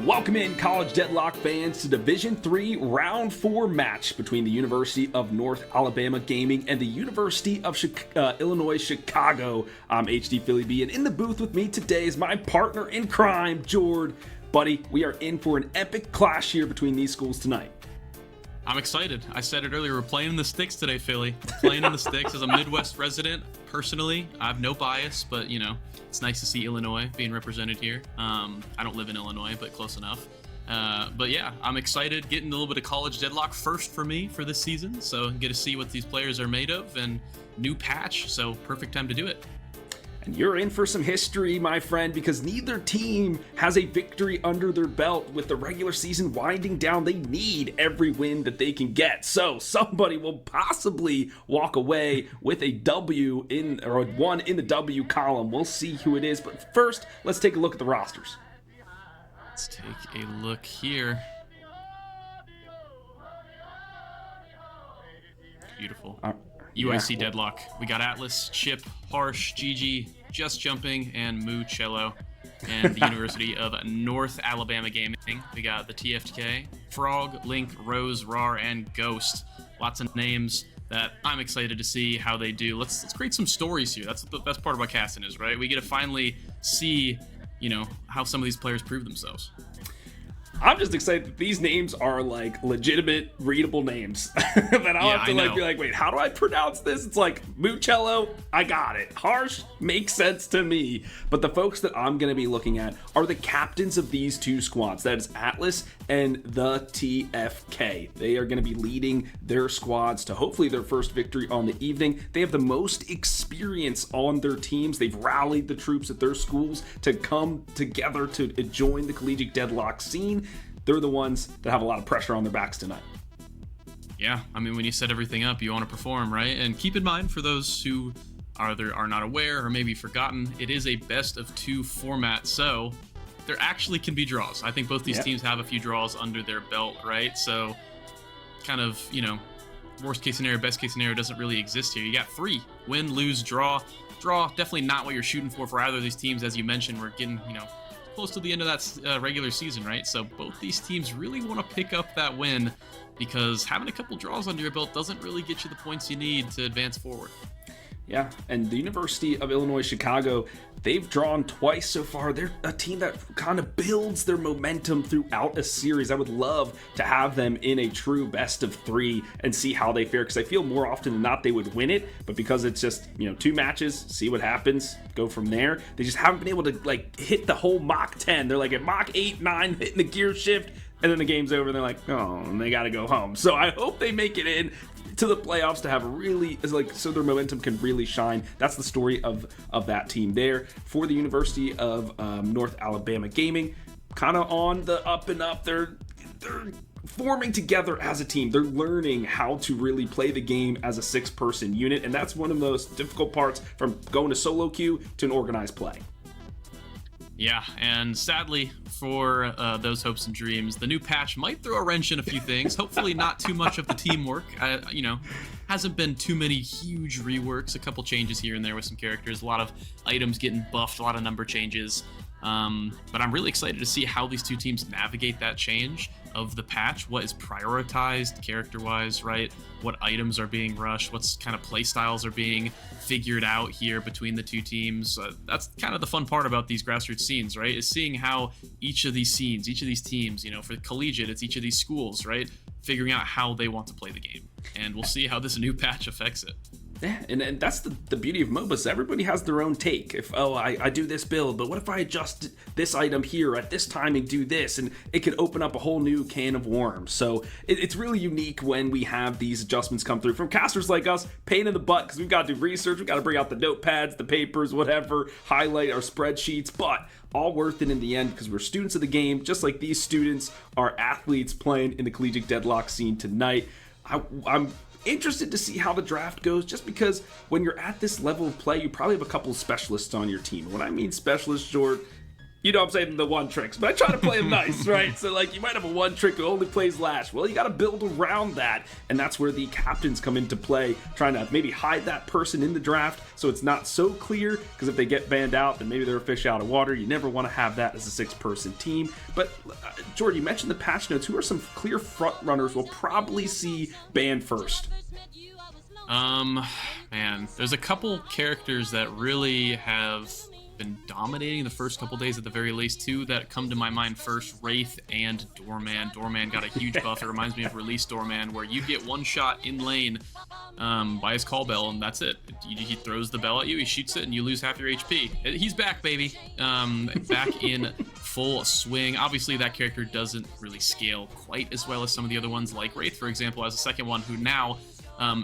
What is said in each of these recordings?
Welcome in, college Deadlock fans, to Division III Round 4 match between the University of North Alabama Gaming and the University of Illinois Chicago. I'm HD Philly B, and in the booth with me today is my partner in crime, Jord. Buddy, we are in for an epic clash here between these schools tonight. I'm excited. I said it earlier, we're playing in the sticks today, Philly. We're playing in the sticks. As a Midwest resident, personally, I have no bias, but, you know, it's nice to see Illinois being represented here. I don't live in Illinois, but close enough. But yeah, I'm excited, getting a little bit of college Deadlock first for me for this season, so get to see what these players are made of, and new patch, so perfect time to do it. And you're in for some history, my friend, because neither team has a victory under their belt. With the regular season winding down, they need every win that they can get. So somebody will possibly walk away with a W or one in the W column. We'll see who it is. But first, let's take a look at the rosters. Let's take a look here. Beautiful. UIC Deadlock. We got Atlas, Chip, Harsh, Gigi, Just Jumping, and Moo Cello. And the University of North Alabama Gaming. We got the TFK, Frog, Link, Rose, Rar, and Ghost. Lots of names that I'm excited to see how they do. Let's create some stories here. That's what the best part about casting is, right? We get to finally see, you know, how some of these players prove themselves. I'm just excited that these names are like legitimate, readable names that I'll have to be like, wait, how do I pronounce this? It's like Mucello, I got it. Harsh makes sense to me. But the folks that I'm going to be looking at are the captains of these two squads. That is Atlas and the TFK. They are going to be leading their squads to hopefully their first victory on the evening. They have the most experience on their teams. They've rallied the troops at their schools to come together to join the collegiate Deadlock scene. They're the ones that have a lot of pressure on their backs tonight. Yeah, I mean, when you set everything up, you want to perform, right? And keep in mind, for those who are not aware or maybe forgotten, it is a best of two format, so there actually can be draws. I think both these teams have a few draws under their belt, right? So kind of, you know, worst case scenario, best case scenario doesn't really exist here. You got three: win, lose, draw. Draw, definitely not what you're shooting for either of these teams. As you mentioned, we're getting, you know, close to the end of that regular season, right? So both these teams really want to pick up that win, because having a couple draws under your belt doesn't really get you the points you need to advance forward. Yeah, and the University of Illinois Chicago, they've drawn twice so far. They're a team that kind of builds their momentum throughout a series. I would love to have them in a true best of three and see how they fare, because I feel more often than not they would win it, but because it's just, you know, two matches, see what happens, go from there. They just haven't been able to like hit the whole Mach 10. They're like at Mach 8, 9, hitting the gear shift, and then the game's over and they're like, oh, and they got to go home. So I hope they make it in to the playoffs to have so their momentum can really shine. That's the story of that team there. For the University of North Alabama Gaming, kind of on the up and up. They're forming together as a team. They're learning how to really play the game as a six-person unit, and that's one of the most difficult parts from going to solo queue to an organized play. Yeah, and sadly for those hopes and dreams, the new patch might throw a wrench in a few things. Hopefully not too much of the teamwork. You know, hasn't been too many huge reworks, a couple changes here and there with some characters, a lot of items getting buffed, a lot of number changes. But I'm really excited to see how these two teams navigate that change of the patch. What is prioritized character-wise, right? What items are being rushed? What's kind of play styles are being figured out here between the two teams? That's kind of the fun part about these grassroots scenes, right? Is seeing how each of these scenes, each of these teams, you know, for collegiate, it's each of these schools, right? Figuring out how they want to play the game. And we'll see how this new patch affects it. Yeah, and that's the beauty of MOBAs. Everybody has their own take. If, I do this build, but what if I adjust this item here at this time and do this? And it can open up a whole new can of worms. So it's really unique when we have these adjustments come through from casters like us, pain in the butt, because we've got to do research, we've got to bring out the notepads, the papers, whatever, highlight our spreadsheets, but all worth it in the end, because we're students of the game, just like these students are athletes playing in the collegiate Deadlock scene tonight. I'm interested to see how the draft goes, just because when you're at this level of play, you probably have a couple of specialists on your team. When I mean specialists, George, You know I'm saying the one tricks, but I try to play them nice, right? So, like, you might have a one trick who only plays Lash. Well, you got to build around that, and that's where the captains come into play, trying to maybe hide that person in the draft so it's not so clear, because if they get banned out, then maybe they're a fish out of water. You never want to have that as a six-person team. But, Jordan, you mentioned the patch notes. Who are some clear front runners we'll probably see banned first? Man, there's a couple characters that really have been dominating the first couple days at the very least. Two that come to my mind first: Wraith and Doorman. Doorman got a huge buff. It reminds me of Release Doorman, where you get one shot in lane by his call bell, and that's it. He throws the bell at you, he shoots it, and you lose half your HP. He's back, baby. Back in full swing. Obviously, that character doesn't really scale quite as well as some of the other ones, like Wraith, for example, as a second one, who now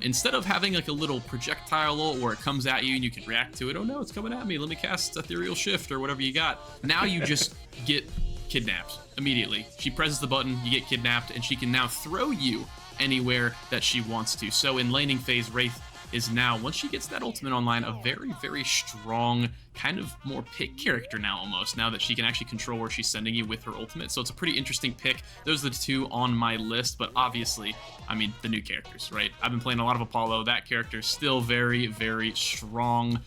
instead of having like a little projectile where it comes at you and you can react to it, oh no, it's coming at me, let me cast Ethereal Shift or whatever you got. Now you just get kidnapped immediately. She presses the button, you get kidnapped, and she can now throw you anywhere that she wants to. So in laning phase, Wraith is now, once she gets that ultimate online, a very, very strong, kind of more pick character now almost, now that she can actually control where she's sending you with her ultimate. So it's a pretty interesting pick. Those are the two on my list, but obviously, I mean, the new characters, right? I've been playing a lot of Apollo. That character is still very, very strong.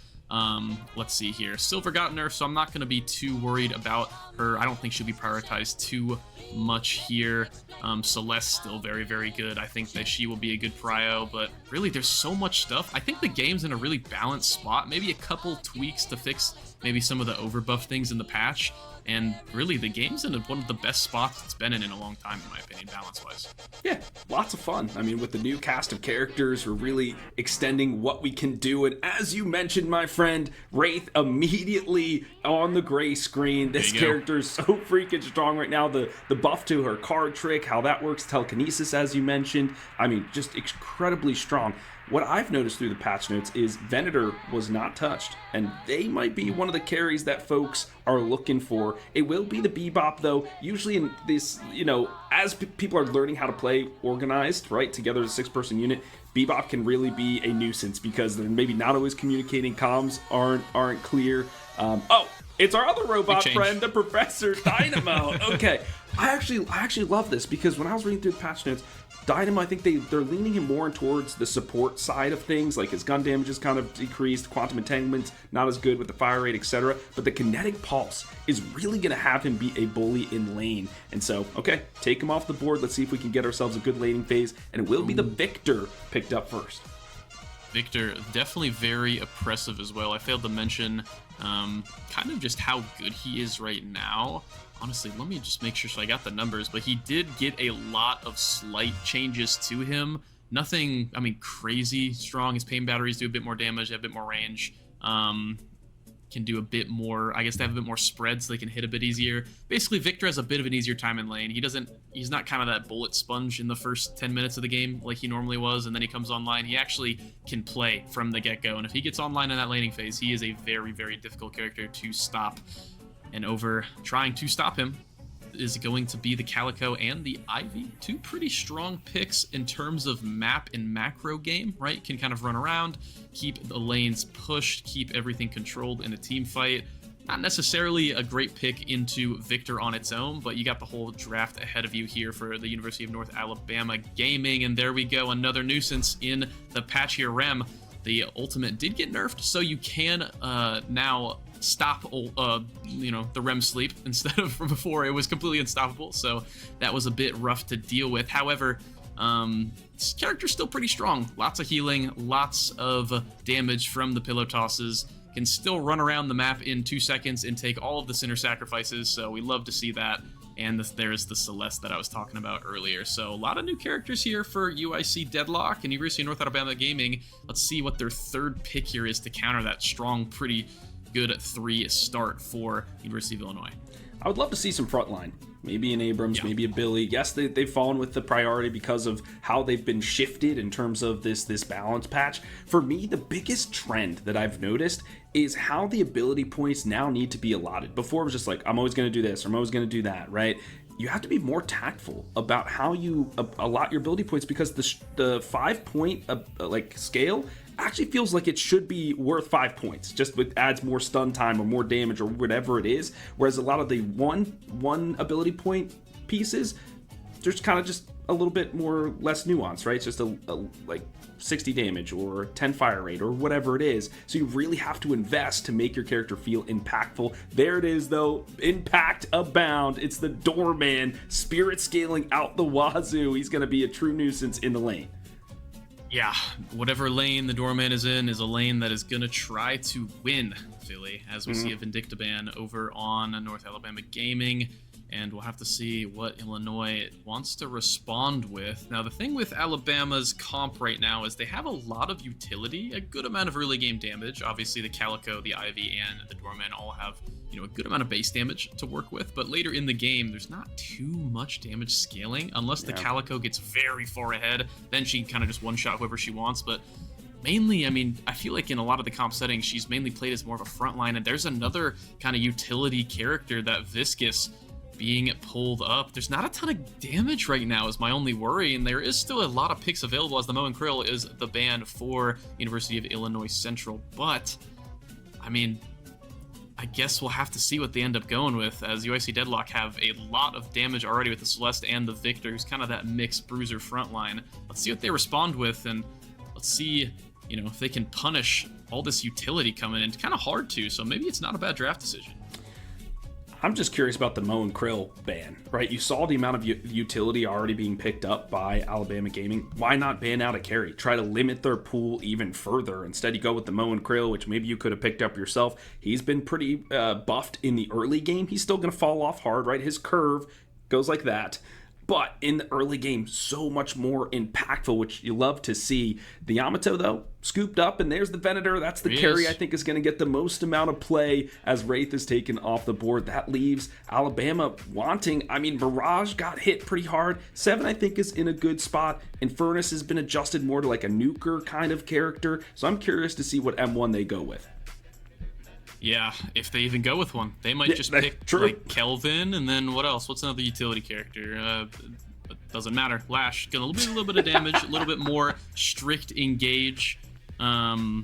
Let's see here. Silver got nerfed, so I'm not going to be too worried about her. I don't think she'll be prioritized too much here. Celeste still very, very good. I think that she will be a good prio, but really there's so much stuff. I think the game's in a really balanced spot. Maybe a couple tweaks to fix maybe some of the overbuff things in the patch, and really the game's in one of the best spots it's been in a long time, in my opinion, balance-wise. Yeah, lots of fun. I mean, with the new cast of characters, we're really extending what we can do, and as you mentioned, my friend, Wraith immediately on the gray screen. This character is so freaking strong right now. The buff to her card trick, how that works, telekinesis, as you mentioned. I mean, just incredibly strong. What I've noticed through the patch notes is Venator was not touched, and they might be one of the carries that folks are looking for. It will be the Bebop, though. Usually in this, you know, as people are learning how to play organized, right, together as a six-person unit, Bebop can really be a nuisance because they're maybe not always communicating. Comms aren't clear. Oh, it's our other robot friend, the Professor Dynamo. Okay, I actually love this because when I was reading through the patch notes, Dynamo, I think they're leaning him more towards the support side of things, like his gun damage is kind of decreased, quantum entanglement's not as good with the fire rate, etc. But the kinetic pulse is really going to have him be a bully in lane. And so, okay, take him off the board. Let's see if we can get ourselves a good laning phase, and it will be the Victor picked up first. Victor, definitely very oppressive as well. I failed to mention kind of just how good he is right now. Honestly, let me just make sure so I got the numbers, but he did get a lot of slight changes to him. Nothing, I mean, crazy strong. His pain batteries do a bit more damage, have a bit more range. Can do a bit more, I guess they have a bit more spread so they can hit a bit easier. Basically, Victor has a bit of an easier time in lane. He's not kind of that bullet sponge in the first 10 minutes of the game like he normally was, and then he comes online. He actually can play from the get-go, and if he gets online in that laning phase, he is a very, very difficult character to stop. And over trying to stop him is going to be the Calico and the Ivy. Two pretty strong picks in terms of map and macro game, right? Can kind of run around, keep the lanes pushed, keep everything controlled in a team fight. Not necessarily a great pick into Victor on its own, but you got the whole draft ahead of you here for the University of North Alabama Gaming. And there we go, another nuisance in the patch here. Rem, the ultimate did get nerfed, so you can now stop the REM sleep instead of before it was completely unstoppable, so that was a bit rough to deal with. However, this character's still pretty strong. Lots of healing, lots of damage from the pillow tosses, can still run around the map in 2 seconds and take all of the center sacrifices, so we love to see that. And there's the Celeste that I was talking about earlier. So a lot of new characters here for UIC Deadlock and University of North Alabama Gaming. Let's see what their third pick here is to counter that strong, pretty good 3 start for University of Illinois. I would love to see some frontline. Maybe an Abrams, maybe a Billy. Yes, they've fallen with the priority because of how they've been shifted in terms of this balance patch. For me, the biggest trend that I've noticed is how the ability points now need to be allotted. Before it was just like, I'm always going to do this, or I'm always going to do that, right? you have to be more tactful about how you allot your ability points, because the 5-point like scale actually feels like it should be worth 5 points, just with adds more stun time or more damage or whatever it is. Whereas a lot of the one ability point pieces, there's kind of just a little bit more less nuance, right? It's just a like 60 damage or 10 fire rate or whatever it is. So you really have to invest to make your character feel impactful. There it is, though. Impact abound. It's the doorman, spirit scaling out the wazoo. He's going to be a true nuisance in the lane. Yeah, whatever lane the doorman is in is a lane that is going to try to win, Philly, as we see a Vindicta ban over on North Alabama Gaming. And we'll have to see what Illinois wants to respond with. Now, the thing with Alabama's comp right now is they have a lot of utility, a good amount of early game damage. Obviously, the Calico, the Ivy, and the Doorman all have, a good amount of base damage to work with. But later in the game, there's not too much damage scaling, unless the Calico gets very far ahead. Then she can kind of just one-shot whoever she wants. But mainly, I feel like in a lot of the comp settings, she's mainly played as more of a frontline. And there's another kind of utility character, that Viscous, being pulled up. There's not a ton of damage right now is my only worry, and there is still a lot of picks available, as the Moen Krill is the ban for University of Illinois Central. But I guess we'll have to see what they end up going with, as UIC Deadlock have a lot of damage already with the Celeste and the Victor, who's kind of that mixed bruiser frontline. Let's see what they respond with, and let's see if they can punish all this utility coming in. It's kind of hard to, so maybe it's not a bad draft decision. I'm just curious about the Moen Krill ban, right? You saw the amount of utility already being picked up by Alabama Gaming. Why not ban out a carry? Try to limit their pool even further. Instead, you go with the Moen Krill, which maybe you could have picked up yourself. He's been pretty buffed in the early game. He's still going to fall off hard, right? His curve goes like that. But in the early game, so much more impactful, which you love to see. The Yamato, though, scooped up, and there's the Venator. That's the carry I think is going to get the most amount of play as Wraith is taken off the board. That leaves Alabama wanting. Mirage got hit pretty hard. 7, I think, is in a good spot. Infernus has been adjusted more to like a nuker kind of character. So I'm curious to see what M1 they go with. Yeah, if they even go with one. They might just pick like Kelvin, and then what else? What's another utility character? Doesn't matter. Lash, gonna be a little bit of damage, a little bit more strict engage. I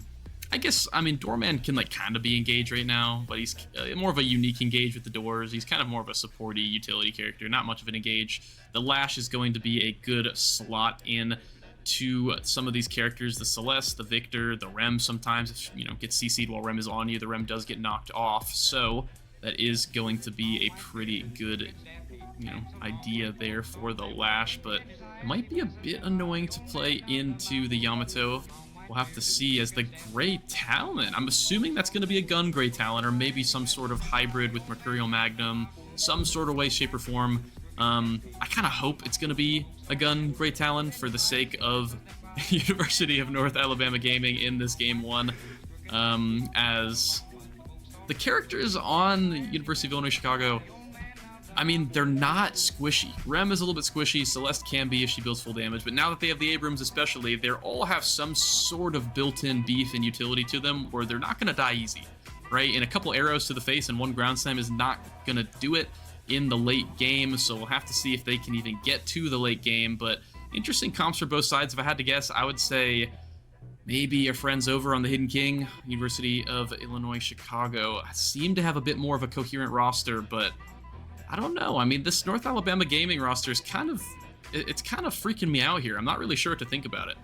guess, Doorman can kind of be engaged right now, but he's more of a unique engage with the doors. He's kind of more of a supporty utility character, not much of an engage. The Lash is going to be a good slot in to some of these characters, the Celeste, the Victor, the Rem sometimes, if, gets CC'd while Rem is on you, the Rem does get knocked off, so that is going to be a pretty good, idea there for the Lash, but it might be a bit annoying to play into the Yamato. We'll have to see. As the Grey Talon, I'm assuming that's going to be a gun Grey Talon, or maybe some sort of hybrid with Mercurial Magnum, some sort of way, shape, or form. I kind of hope it's going to be a gun Grey Talon for the sake of University of North Alabama Gaming in this game 1, as the characters on University of Illinois Chicago, they're not squishy. Rem is a little bit squishy. Celeste can be if she builds full damage, but now that they have the Abrams especially, they all have some sort of built-in beef and utility to them where they're not going to die easy, right? And a couple arrows to the face and one ground slam is not going to do it in the late game, so we'll have to see if they can even get to the late game. But interesting comps for both sides. If I had to guess, I would say maybe our friends over on the Hidden King, University of Illinois Chicago, seem to have a bit more of a coherent roster, but I don't know. This North Alabama Gaming roster is kind of freaking me out here. I'm not really sure what to think about it.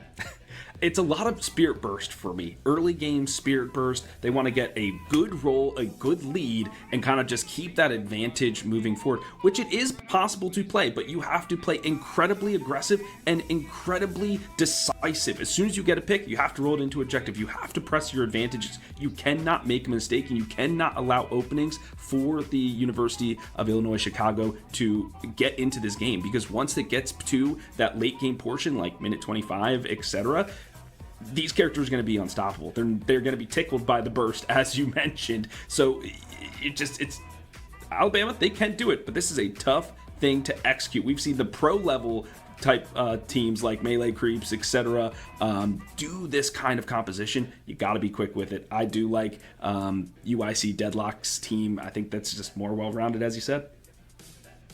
It's a lot of Spirit Burst for me. Early game Spirit Burst. They want to get a good roll, a good lead, and kind of just keep that advantage moving forward, which it is possible to play, but you have to play incredibly aggressive and incredibly decisive. As soon as you get a pick, you have to roll it into objective. You have to press your advantages. You cannot make a mistake, and you cannot allow openings for the University of Illinois Chicago to get into this game, because once it gets to that late game portion, like minute 25, etc., these characters are going to be unstoppable. They're going to be tickled by the burst, as you mentioned. So it's Alabama. They can do it, but this is a tough thing to execute. We've seen the pro level type teams like Melee Creeps, etc. Do this kind of composition. You got to be quick with it. I do like UIC Deadlock's team. I think that's just more well-rounded, as you said.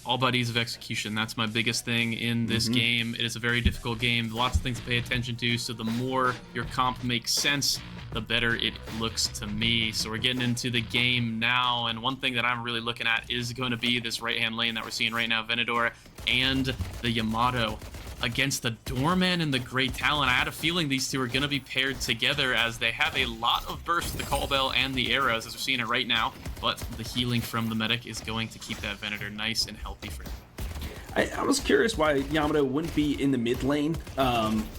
all about ease of execution. That's my biggest thing in this game. It is a very difficult game, lots of things to pay attention to, so the more your comp makes sense, the better it looks to me. So we're getting into the game now, and one thing that I'm really looking at is going to be this right-hand lane that we're seeing right now, Venador and the Yamato against the Doorman and the Great Talon. I had a feeling these two are going to be paired together as they have a lot of burst, the Call Bell and the arrows, as we're seeing it right now, but the healing from the medic is going to keep that Venator nice and healthy for him. I was curious why Yamato wouldn't be in the mid lane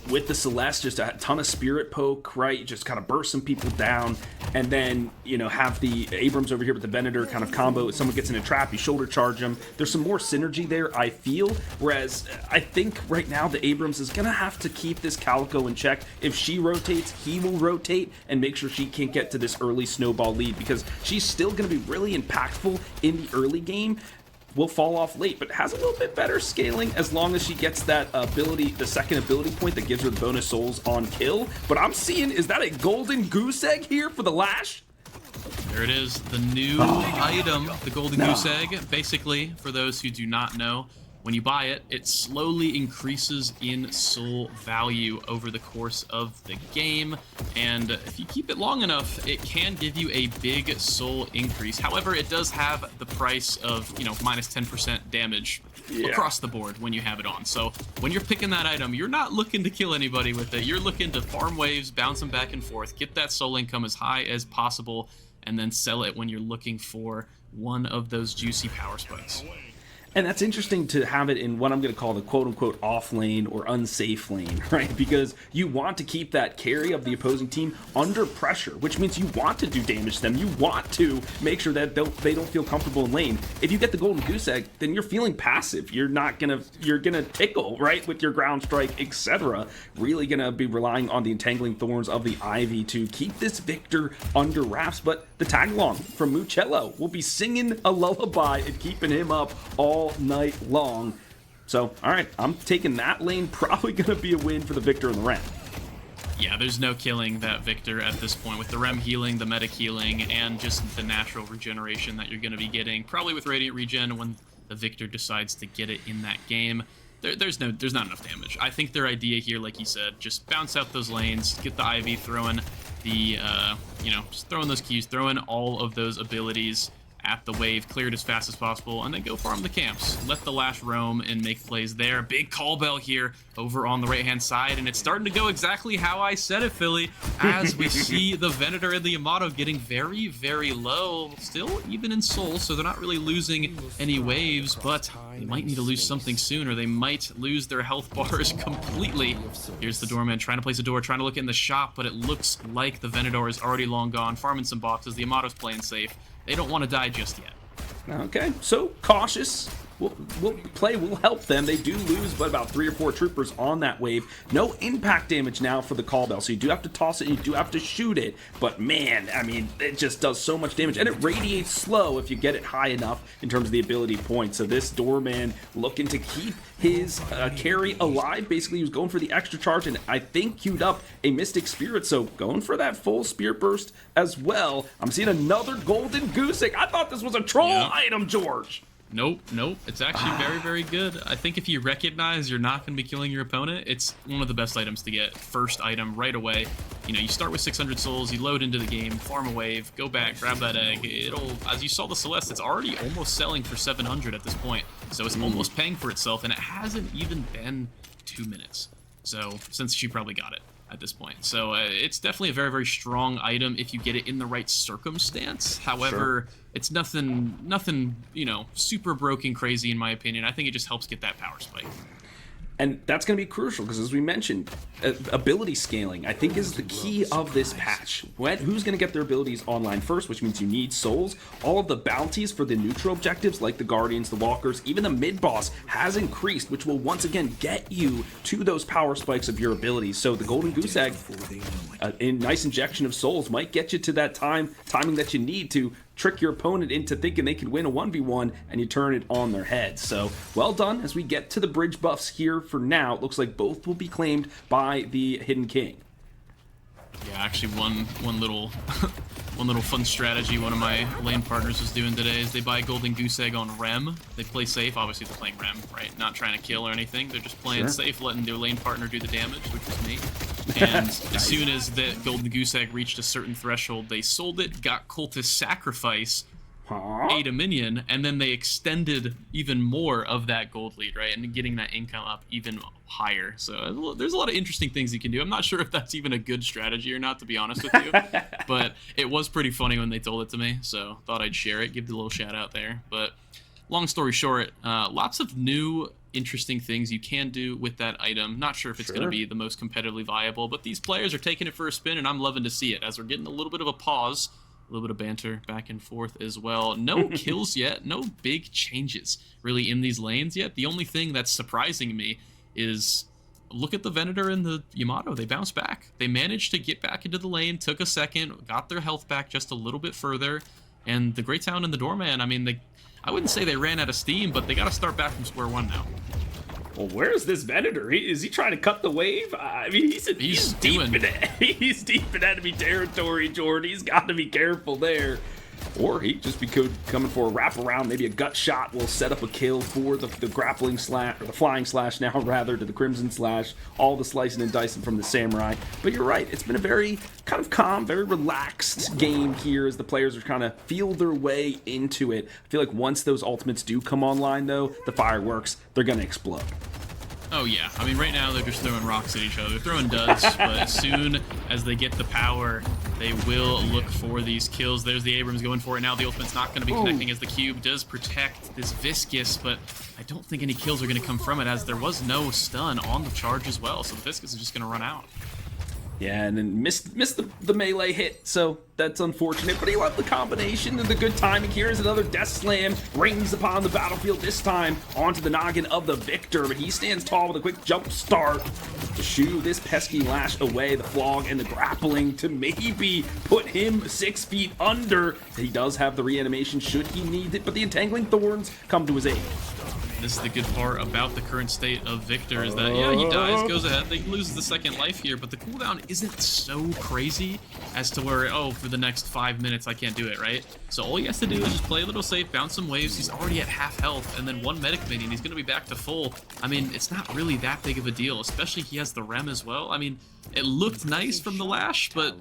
with the Celeste, just a ton of spirit poke, right? Just kind of burst some people down, and then, you know, have the Abrams over here with the Venator kind of combo. If someone gets in a trap, you shoulder charge them. There's some more synergy there, I feel, whereas I think right now the Abrams is going to have to keep this Calico in check. If she rotates, he will rotate and make sure she can't get to this early snowball lead, because she's still going to be really impactful in the early game. Will fall off late, but has a little bit better scaling as long as she gets that ability, the second ability point that gives her the bonus souls on kill. But I'm seeing, is that a golden goose egg here for the Lash? There it is, the new item, the golden goose egg. Basically, for those who do not know, when you buy it, it slowly increases in soul value over the course of the game, and if you keep it long enough, it can give you a big soul increase. However, it does have the price of, you know, minus 10% damage across the board when you have it on. So when you're picking that item, you're not looking to kill anybody with it. You're looking to farm waves, bounce them back and forth, get that soul income as high as possible, and then sell it when you're looking for one of those juicy power spikes. And that's interesting to have it in what I'm going to call the quote-unquote off lane or unsafe lane, right? Because you want to keep that carry of the opposing team under pressure, which means you want to do damage to them. You want to make sure that they don't feel comfortable in lane. If you get the golden goose egg, then you're feeling passive. You're gonna tickle, right, with your ground strike, etc. Really gonna be relying on the entangling thorns of the Ivy to keep this victor under wraps. But the tag along from Mucello will be singing a lullaby and keeping him up all night long. So, all right, I'm taking that lane. Probably going to be a win for the Victor and the Rem. Yeah, there's no killing that Victor at this point with the Rem healing, the medic healing, and just the natural regeneration that you're going to be getting, probably with Radiant Regen when the Victor decides to get it in that game. There's not enough damage. I think their idea here, like you said, just bounce out those lanes, get the Ivy, throwing the, just throwing those keys, throwing all of those abilities at the wave, clear it as fast as possible, and then go farm the camps. Let the Lash roam and make plays there. Big call bell here over on the right-hand side, and it's starting to go exactly how I said it, Philly, as we see the Venator and the Yamato getting very, very low, still even in soul, so they're not really losing any waves, but they might need to lose something soon, or they might lose their health bars completely. Here's the Doorman trying to place a door, trying to look in the shop, but it looks like the Venator is already long gone, farming some boxes. The Yamato's playing safe. They don't want to die just yet. Okay, so cautious. We'll help them. They do lose but about 3 or 4 troopers on that wave. No impact damage now for the call bell, so you do have to toss it, you do have to shoot it, but man, I mean, it just does so much damage, and it radiates slow if you get it high enough in terms of the ability points. So this Doorman looking to keep his carry alive. Basically, he was going for the extra charge, and I think queued up a Mystic Spirit, so going for that full Spirit Burst as well. I'm seeing another Golden Goose Egg. I thought this was a troll item, George. Nope. It's actually very, very good. I think if you recognize you're not going to be killing your opponent, it's one of the best items to get. First item right away. You know, you start with 600 souls, you load into the game, farm a wave, go back, grab that egg. It'll, as you saw the Celeste, it's already almost selling for 700 at this point. So it's almost paying for itself, and it hasn't even been 2 minutes. So, since she probably got it at this point. So it's definitely a very, very strong item if you get it in the right circumstance. However, it's nothing, super broken crazy in my opinion. I think it just helps get that power spike. And that's going to be crucial because, as we mentioned, ability scaling, I think, is the key of this patch. Who's going to get their abilities online first, which means you need souls. All of the bounties for the neutral objectives, like the Guardians, the Walkers, even the mid-boss, has increased, which will once again get you to those power spikes of your abilities. So the Golden Goose Egg, a nice injection of souls, might get you to that timing that you need to trick your opponent into thinking they can win a 1v1, and you turn it on their head. So, well done. As we get to the bridge buffs here for now, it looks like both will be claimed by the Hidden King. Yeah, actually one little One little fun strategy one of my lane partners was doing today is they buy Golden Goose Egg on Rem. They play safe. Obviously, they're playing Rem, right? Not trying to kill or anything. They're just playing safe, letting their lane partner do the damage, which was me. And as soon as the Golden Goose Egg reached a certain threshold, they sold it, got Cultist Sacrifice, ate a minion, and then they extended even more of that gold lead, right? And getting that income up even higher. So there's a lot of interesting things you can do. I'm not sure if that's even a good strategy or not, to be honest with you. But it was pretty funny when they told it to me, so thought I'd share it, give the little shout out there. But long story short, lots of new interesting things you can do with that item. Not sure if it's going to be the most competitively viable, but these players are taking it for a spin, and I'm loving to see it as we're getting a little bit of a pause. A little bit of banter back and forth as well. No kills yet. No big changes really in these lanes yet. The only thing that's surprising me is look at the Venator and the Yamato. They bounced back. They managed to get back into the lane, took a second, got their health back just a little bit further. And the Greytown and the Doorman, I mean, I wouldn't say they ran out of steam, but they got to start back from square one now. Well, where's this Venator? Is he trying to cut the wave? I mean, he's deep in enemy territory, Jordan. He's got to be careful there. Or he just be coming for a wraparound. Maybe a gut shot will set up a kill for the grappling slash, or the flying slash now, rather, to the Crimson Slash. All the slicing and dicing from the Samurai. But you're right. It's been a very kind of calm, very relaxed game here as the players are trying to feel their way into it. I feel like once those ultimates do come online, though, the fireworks, they're going to explode. Oh yeah, I mean right now they're just throwing rocks at each other. They're throwing duds, but as soon as they get the power, they will look for these kills. There's the Abrams going for it now. The ultimate's not going to be connecting as the cube does protect this Viscus, but I don't think any kills are going to come from it as there was no stun on the charge as well, so the Viscus is just going to run out. Yeah, and then missed the melee hit, so that's unfortunate. But he loved the combination and the good timing here as another Death Slam rings upon the battlefield, this time onto the noggin of the Victor. But he stands tall with a quick jump start to shoo this pesky Lash away. The Flog and the grappling to maybe put him 6 feet under. He does have the reanimation should he need it, but the Entangling Thorns come to his aid. This is the good part about the current state of Victor is that, yeah, he dies, goes ahead, he loses the second life here, but the cooldown isn't so crazy as to where, oh, for the next 5 minutes I can't do it, right? So all he has to do is just play a little safe, bounce some waves, he's already at half health, and then one medic minion, he's going to be back to full. I mean, it's not really that big of a deal, especially he has the Rem as well. I mean, it looked nice from the Lash, but,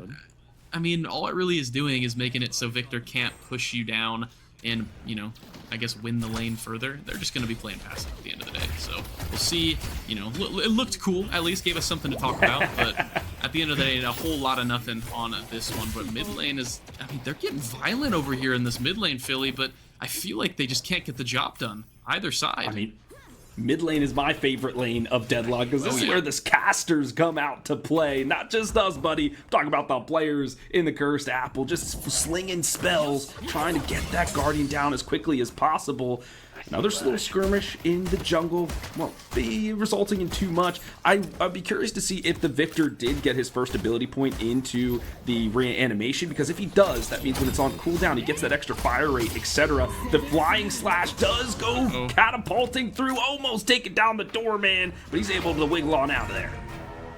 I mean, all it really is doing is making it so Victor can't push you down and, you know, I guess win the lane further. They're just going to be playing passive at the end of the day. So we'll see. You know, it looked cool. At least gave us something to talk about. But at the end of the day, a whole lot of nothing on this one. But mid lane is, I mean, they're getting violent over here in this mid lane, Philly. But I feel like they just can't get the job done either side. I mean, mid lane is my favorite lane of Deadlock because this is where the casters come out to play. Not just us, buddy. I'm talking about the players in the Cursed Apple, just slinging spells, trying to get that Guardian down as quickly as possible. Another little skirmish in the jungle won't be resulting in too much. I'd be curious to see if the Victor did get his first ability point into the reanimation, because if he does, that means when it's on cooldown, he gets that extra fire rate, etc. The Flying Slash does go catapulting through, almost taking down the Doorman, but he's able to wiggle on out of there.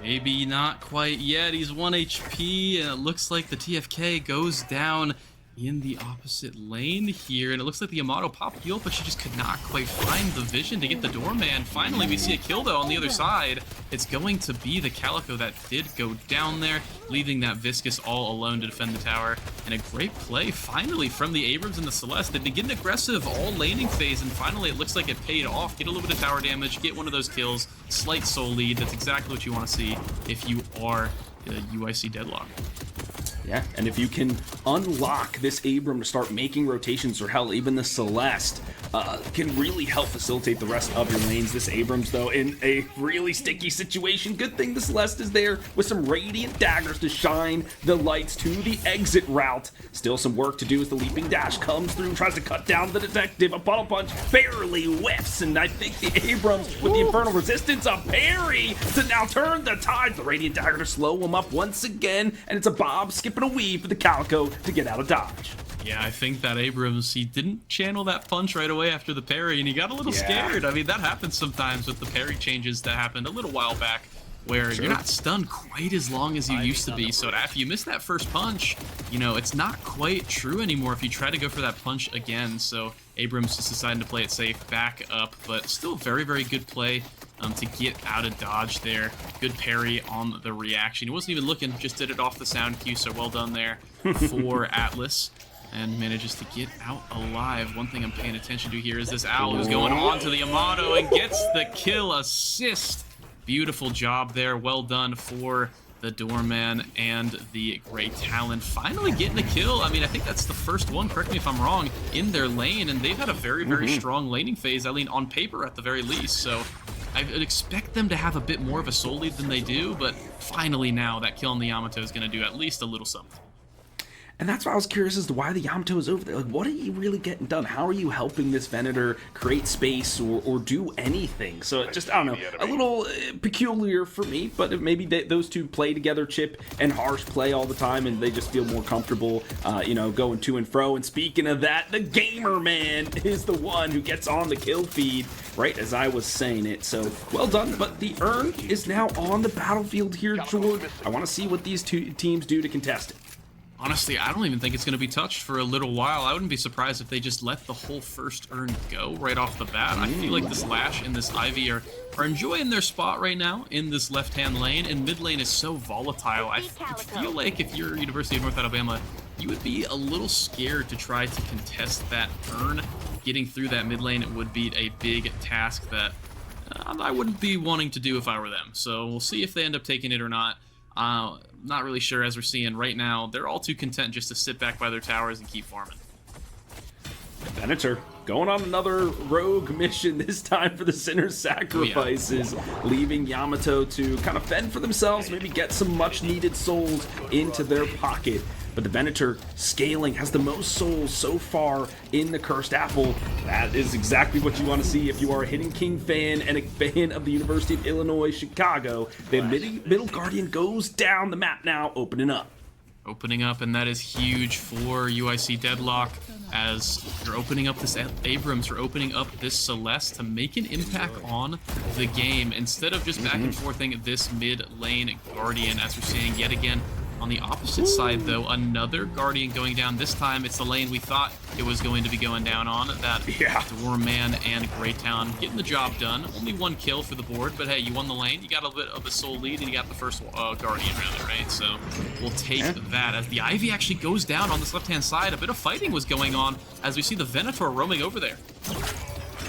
Maybe not quite yet. He's 1 HP, and it looks like the TFK goes down in the opposite lane here, and it looks like the Yamato popped heal, but she just could not quite find the vision to get the Doorman. Finally, we see a kill, though, on the other side. It's going to be the Calico that did go down there, leaving that Viscus all alone to defend the tower. And a great play, finally, from the Abrams and the Celeste. They've been getting aggressive all laning phase, and finally, it looks like it paid off. Get a little bit of tower damage, get one of those kills, slight soul lead. That's exactly what you want to see if you are UIC Deadlock. Yeah, and if you can unlock this Abram to start making rotations, or hell, even the Celeste, can really help facilitate the rest of your lanes. This Abrams, though, in a really sticky situation. Good thing the Celeste is there with some Radiant Daggers to shine the lights to the exit route. Still some work to do as the Leaping Dash comes through, tries to cut down the Detective. A Puddle Punch barely whiffs, and I think the Abrams, with the Infernal Resistance, a parry to now turn the tide. The Radiant Dagger to slow him up once again, and it's a Bob skipping a weave for the Calico to get out of dodge. Yeah, I think that Abrams, he didn't channel that punch right away after the parry, and he got a little scared. I mean, that happens sometimes with the parry changes that happened a little while back where you're not stunned quite as long as you used to be. So if you miss that first punch, you know, it's not quite true anymore if you try to go for that punch again. So Abrams just decided to play it safe, back up, but still very, very good play to get out of dodge there. Good parry on the reaction. He wasn't even looking, just did it off the sound cue, so well done there for Atlas. And manages to get out alive. One thing I'm paying attention to here is this Owl who's going on to the Yamato and gets the kill assist. Beautiful job there. Well done for the Doorman and the Great Talon. Finally getting a kill. I mean, I think that's the first one, correct me if I'm wrong, in their lane. And they've had a very, very strong laning phase, I mean, on paper at the very least. So I would expect them to have a bit more of a soul lead than they do. But finally now, that kill on the Yamato is going to do at least a little something. And that's why I was curious as to why the Yamato is over there. Like, what are you really getting done? How are you helping this Venator create space or do anything? So it just, I don't know, a little peculiar for me, but maybe those two play together, Chip and Harsh play all the time, and they just feel more comfortable, you know, going to and fro. And speaking of that, the Gamer Man is the one who gets on the kill feed, right as I was saying it. So well done, but the urn is now on the battlefield here, George. I want to see what these two teams do to contest it. Honestly, I don't even think it's going to be touched for a little while. I wouldn't be surprised if they just let the whole first urn go right off the bat. I feel like this Lash and this Ivy are enjoying their spot right now in this left-hand lane, and mid lane is so volatile. I feel like if you're University of North Alabama, you would be a little scared to try to contest that urn. Getting through that mid lane would be a big task that I wouldn't be wanting to do if I were them. So we'll see if they end up taking it or not. Not really sure, as we're seeing right now. They're all too content just to sit back by their towers and keep farming. Venator going on another rogue mission, this time for the Sinner's Sacrifices, leaving Yamato to kind of fend for themselves, maybe get some much needed souls into their pocket. But the Venator scaling has the most souls so far in the Cursed Apple. That is exactly what you want to see if you are a Hidden King fan and a fan of the University of Illinois Chicago. The middle Guardian goes down the map now, opening up. Opening up, and that is huge for UIC Deadlock, as you're opening up this Abrams, you're opening up this Celeste to make an impact on the game, instead of just back and forthing this mid lane Guardian, as we're seeing yet again. On the opposite side, though, another Guardian going down. This time, it's the lane we thought it was going to be going down on. That Doorman and Great Talon getting the job done. Only one kill for the board, but hey, you won the lane. You got a bit of a soul lead, and you got the first Guardian rather, right? So we'll take that. As the Ivy actually goes down on this left-hand side, a bit of fighting was going on as we see the Venator roaming over there.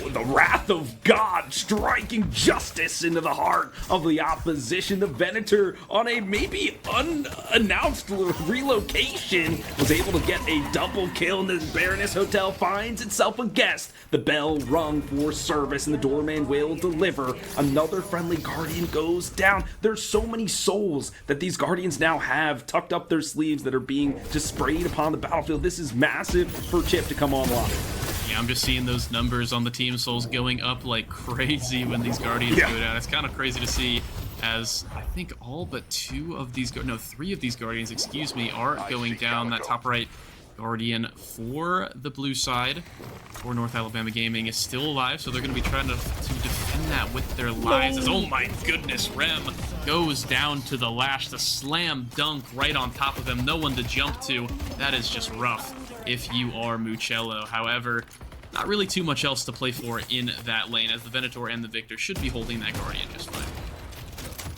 The wrath of God striking justice into the heart of the opposition. The Venator, on a maybe unannounced relocation, was able to get a double kill, and the Baroness Hotel finds itself a guest. The bell rung for service, and the Doorman will deliver. Another friendly Guardian goes down. There's so many souls that these Guardians now have tucked up their sleeves that are being just sprayed upon the battlefield. This is massive for Chip to come online. Yeah, I'm just seeing those numbers on the team souls going up like crazy when these Guardians go down. It's kind of crazy to see, as I think all but three of these Guardians, excuse me, are going down. That top right Guardian for the blue side for North Alabama Gaming is still alive, so they're going to be trying to defend that with their lives. As, oh my goodness, Rem goes down to the Lash, the slam dunk right on top of him. No one to jump to. That is just rough if you are Mucello. However, not really too much else to play for in that lane, as the Venator and the Victor should be holding that Guardian just fine.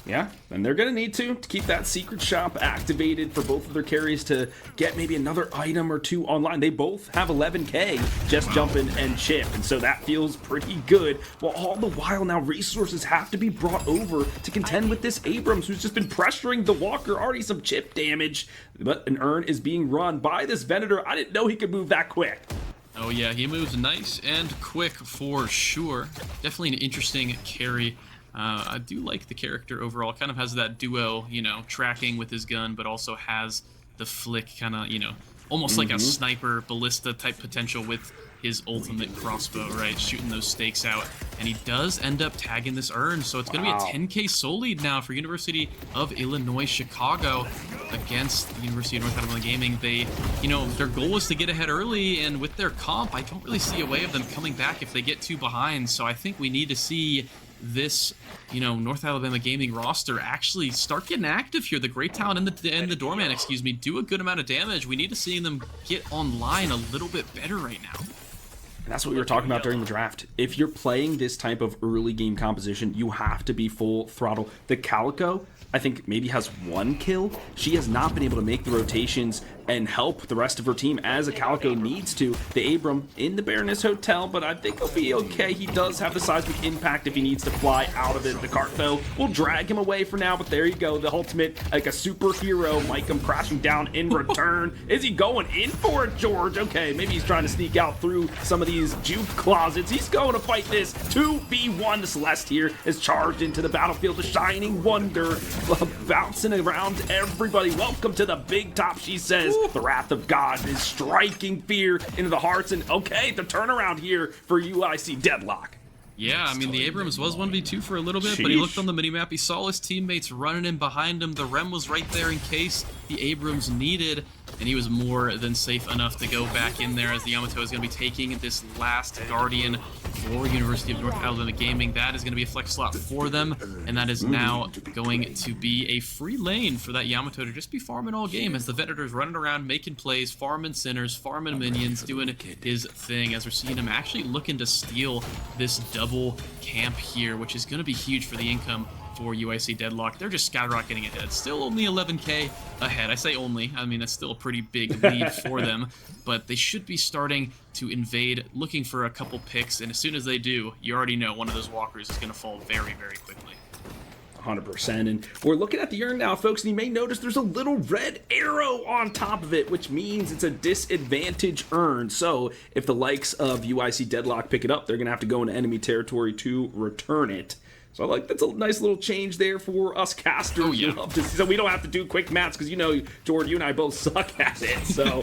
Yeah, and they're going to need to keep that secret shop activated for both of their carries to get maybe another item or two online. They both have 11k, just jumping and Chip, and so that feels pretty good. Well, all the while now, resources have to be brought over to contend with this Abrams, who's just been pressuring the Walker. Already some chip damage, but an urn is being run by this Venator. I didn't know he could move that quick. Oh yeah, he moves nice and quick for sure. Definitely an interesting carry. I do like the character overall. Kind of has that duo, you know, tracking with his gun, but also has the flick kind of, you know, almost like a sniper ballista type potential with his ultimate crossbow, right? Shooting those stakes out. And he does end up tagging this urn, so it's going to be a 10k soul lead now for University of Illinois Chicago against the University of North Alabama Gaming. They, you know, their goal was to get ahead early, and with their comp, I don't really see a way of them coming back if they get too behind. So I think we need to see this, North Alabama Gaming roster actually start getting active here. The Great Talent and the Doorman, excuse me, do a good amount of damage. We need to see them get online a little bit better right now. And that's what we were talking about during the draft. If you're playing this type of early game composition, you have to be full throttle. The Calico, I think, maybe has 1 kill. She has not been able to make the rotations and help the rest of her team as a Calico needs to. The Abram in the Baroness Hotel, but I think he'll be okay. He does have the seismic impact if he needs to fly out of it. The cart, though, will drag him away for now, but there you go. The ultimate, like a superhero, might come crashing down in return. Is he going in for it, George? Okay, maybe he's trying to sneak out through some of these juke closets. He's going to fight this 2v1. The Celeste here is charged into the battlefield. The Shining Wonder bouncing around everybody. Welcome to the big top, she says. The wrath of God is striking fear into the hearts, and okay, the turnaround here for UIC Deadlock. Yeah, I mean, the Abrams was 1v2 for a little bit, but he looked on the minimap, he saw his teammates running in behind him. The Rem was right there in case the Abrams needed, and he was more than safe enough to go back in there as the Yamato is going to be taking this last Guardian for University of North Alabama Gaming. That is going to be a flex slot for them, and that is now going to be a free lane for that Yamato to just be farming all game as the Venator's running around, making plays, farming centers, farming minions, doing his thing as we're seeing him actually looking to steal this double camp here, which is going to be huge for the income for UIC Deadlock. They're just skyrocketing ahead. Still only 11k ahead. I say only. I mean, that's still a pretty big lead for them, but they should be starting to invade, looking for a couple picks, and as soon as they do, you already know one of those walkers is going to fall very, very quickly. 100%. And we're looking at the urn now, folks, and you may notice there's a little red arrow on top of it, which means it's a disadvantage urn. So if the likes of UIC Deadlock pick it up, they're going to have to go into enemy territory to return it. So I like that's a nice little change there for us casters. Oh, yeah. Love to see, so we don't have to do quick maths because, Jordan, you and I both suck at it. So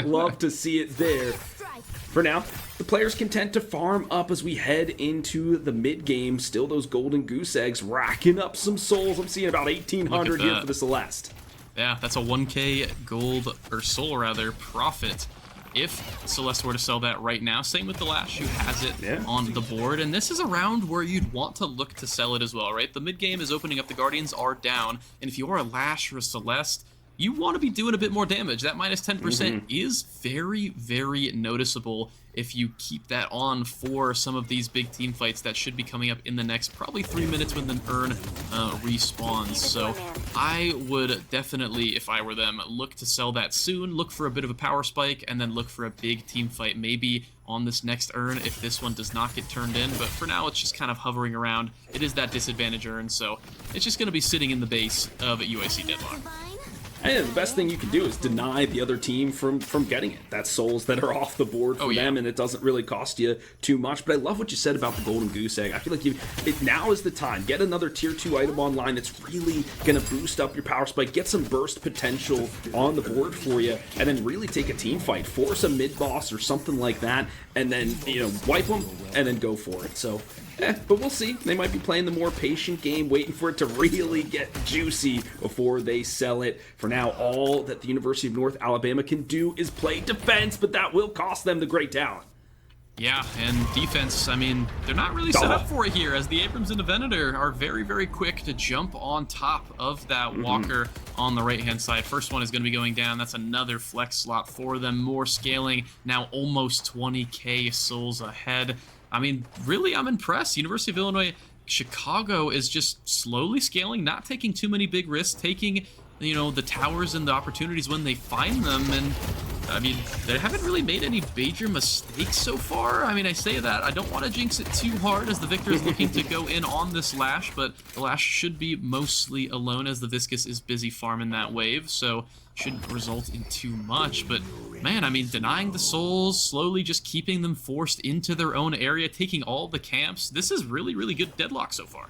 love to see it there. For now, the players content to farm up as we head into the mid-game. Still those golden goose eggs racking up some souls. I'm seeing about 1,800 here for the Celeste. Yeah, that's a 1k gold, or soul rather, profit if Celeste were to sell that right now. Same with the Lash, who has it on the board. And this is a round where you'd want to look to sell it as well, right? The mid-game is opening up. The Guardians are down. And if you are a Lash or a Celeste, you want to be doing a bit more damage. That minus 10% is very, very noticeable if you keep that on for some of these big team fights that should be coming up in the next probably 3 minutes when the urn respawns. So I would definitely, if I were them, look to sell that soon, look for a bit of a power spike, and then look for a big team fight maybe on this next urn if this one does not get turned in. But for now, it's just kind of hovering around. It is that disadvantage urn, so it's just going to be sitting in the base of UIC Deadlock. And the best thing you can do is deny the other team from getting it. That's souls that are off the board for them, and it doesn't really cost you too much. But I love what you said about the golden goose egg. I feel like now is the time. Get another tier 2 item online that's really going to boost up your power spike, get some burst potential on the board for you, and then really take a team fight, force a mid boss or something like that, and then wipe them and then go for it. So but we'll see. They might be playing the more patient game, waiting for it to really get juicy before they sell it. For now, all that the University of North Alabama can do is play defense, but that will cost them the great talent. Yeah, and defense, I mean, they're not really set up for it here, as the Abrams and the Venator are very, very quick to jump on top of that walker on the right-hand side. First one is going to be going down. That's another flex slot for them. More scaling, now almost 20k souls ahead. I mean, really, I'm impressed. University of Illinois Chicago is just slowly scaling, not taking too many big risks, taking, the towers and the opportunities when they find them. And, I mean, they haven't really made any major mistakes so far. I mean, I say that. I don't want to jinx it too hard as the Victor is looking to go in on this Lash, but the Lash should be mostly alone as the Viscous is busy farming that wave, so shouldn't result in too much. But man, I mean, denying the souls, slowly just keeping them forced into their own area, taking all the camps. This is really, really good Deadlock so far.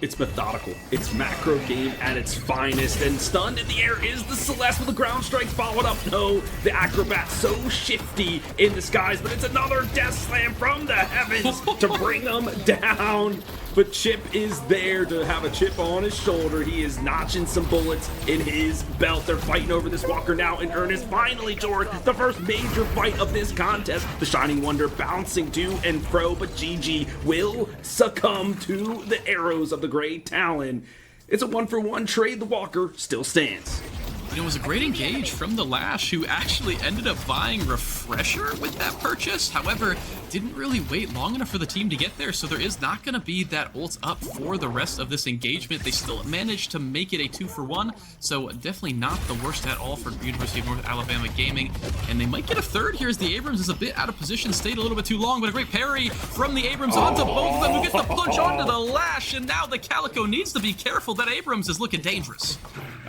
It's methodical. It's macro game at its finest. And stunned in the air is the Celeste with a ground strike followed up. No, the Acrobat so shifty in the skies, but it's another death slam from the heavens to bring them down. But Chip is there to have a chip on his shoulder. He is notching some bullets in his belt. They're fighting over this Walker now in earnest. Finally, George, the first major fight of this contest. The Shining Wonder bouncing to and fro, but GG will succumb to the arrows of the Gray Talon. It's a 1-for-1 trade. The Walker still stands. It was a great engage from the Lash, who actually ended up buying Refresher with that purchase. However, didn't really wait long enough for the team to get there, so there is not going to be that ult up for the rest of this engagement. They still managed to make it a 2-for-1, so definitely not the worst at all for University of North Alabama Gaming. And they might get a third here as the Abrams is a bit out of position, stayed a little bit too long, but a great parry from the Abrams onto both of them, who gets the punch onto the Lash, and now the Calico needs to be careful. That Abrams is looking dangerous.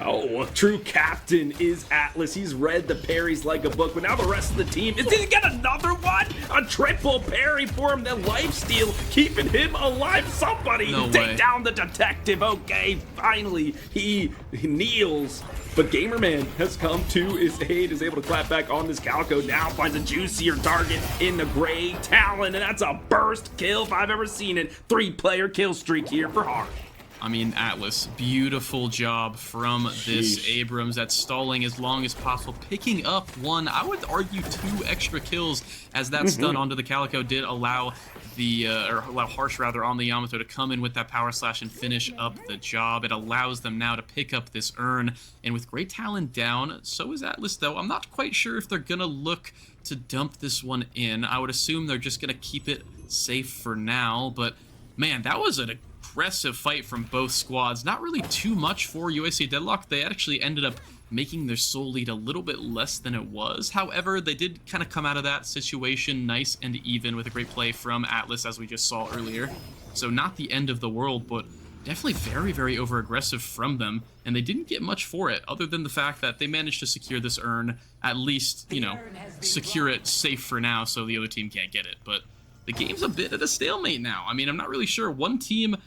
Oh, true captain is Atlas. He's read the parries like a book, but now the rest of the team is going to get another one? A triple parry for him, then lifesteal, keeping him alive. Somebody take down the detective. Okay, finally, he kneels. But Gamerman has come to his aid, is able to clap back on this Calico, now finds a juicier target in the Gray Talon, and that's a burst kill if I've ever seen it. 3-player kill streak here for Hard. I mean, Atlas, beautiful job from this Abrams at stalling as long as possible, picking up one, I would argue 2 extra kills, as that stun onto the Calico did allow allow Harsh rather on the Yamato to come in with that power slash and finish up the job. It allows them now to pick up this urn, and with Great Talon down, so is Atlas though. I'm not quite sure if they're gonna look to dump this one in. I would assume they're just gonna keep it safe for now, but man, that was an aggressive fight from both squads. Not really too much for USC Deadlock. They actually ended up making their soul lead a little bit less than it was. However, they did kind of come out of that situation nice and even with a great play from Atlas, as we just saw earlier. So not the end of the world, but definitely very, very over-aggressive from them. And they didn't get much for it, other than the fact that they managed to secure this urn, at least, you know, secure it safe for now so the other team can't get it. But the game's a bit at a stalemate now. I mean, I'm not really sure. One team...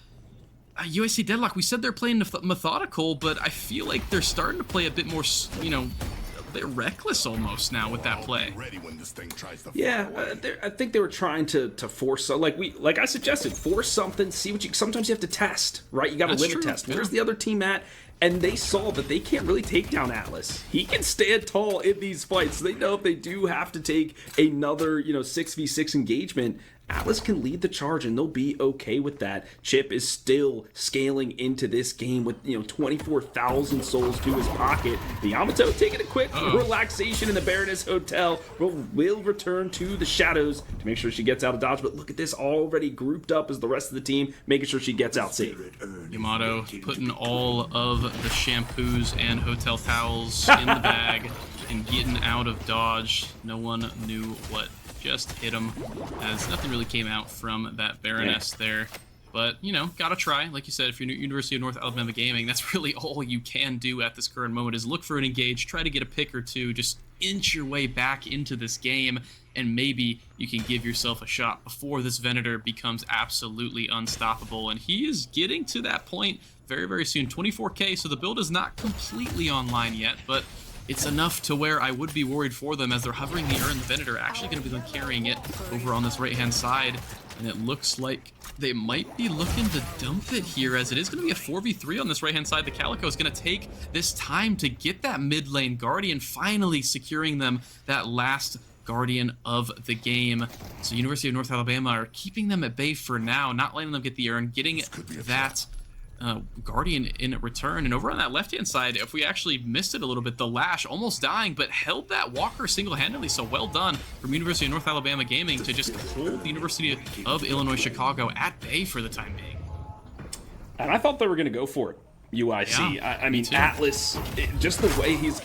USC Deadlock, we said they're playing methodical, but I feel like they're starting to play a bit more, you know, a bit reckless almost now with that play. Yeah, I think they were trying to force, like I suggested, force something, see what you, sometimes you have to test, right? You got to limit test. Where's the other team at? And they saw that they can't really take down Atlas. He can stand tall in these fights. So they know if they do have to take another, you know, 6v6 engagement, Atlas can lead the charge and they'll be okay with that. Chip is still scaling into this game with, you know, 24,000 souls to his pocket. The Yamato taking a quick relaxation in the Baroness Hotel. Will return to the shadows to make sure she gets out of dodge. But look at this, already grouped up as the rest of the team, making sure she gets out safe. Yamato putting all of the shampoos and hotel towels in the bag and getting out of dodge. No one knew what just hit him, as nothing really came out from that Baroness there. But, you know, gotta try. Like you said, if you're University of North Alabama Gaming, that's really all you can do at this current moment, is look for an engage, try to get a pick or two, just inch your way back into this game, and maybe you can give yourself a shot before this Venator becomes absolutely unstoppable. And he is getting to that point very, very soon. 24k, so the build is not completely online yet, but it's enough to where I would be worried for them, as they're hovering the urn. The Venator actually going to be carrying it over on this right-hand side, and it looks like they might be looking to dump it here, as it is going to be a 4v3 on this right-hand side. The Calico is going to take this time to get that mid-lane Guardian, finally securing them that last Guardian of the game. So University of North Alabama are keeping them at bay for now, not letting them get the urn, getting that Guardian in return. And over on that left-hand side, if we actually missed it a little bit, the Lash almost dying, but held that Walker single-handedly, so well done from University of North Alabama Gaming to just hold the University of Illinois Chicago at bay for the time being. And I thought they were going to go for it. UIC. Yeah, I mean, Atlas, just the way he's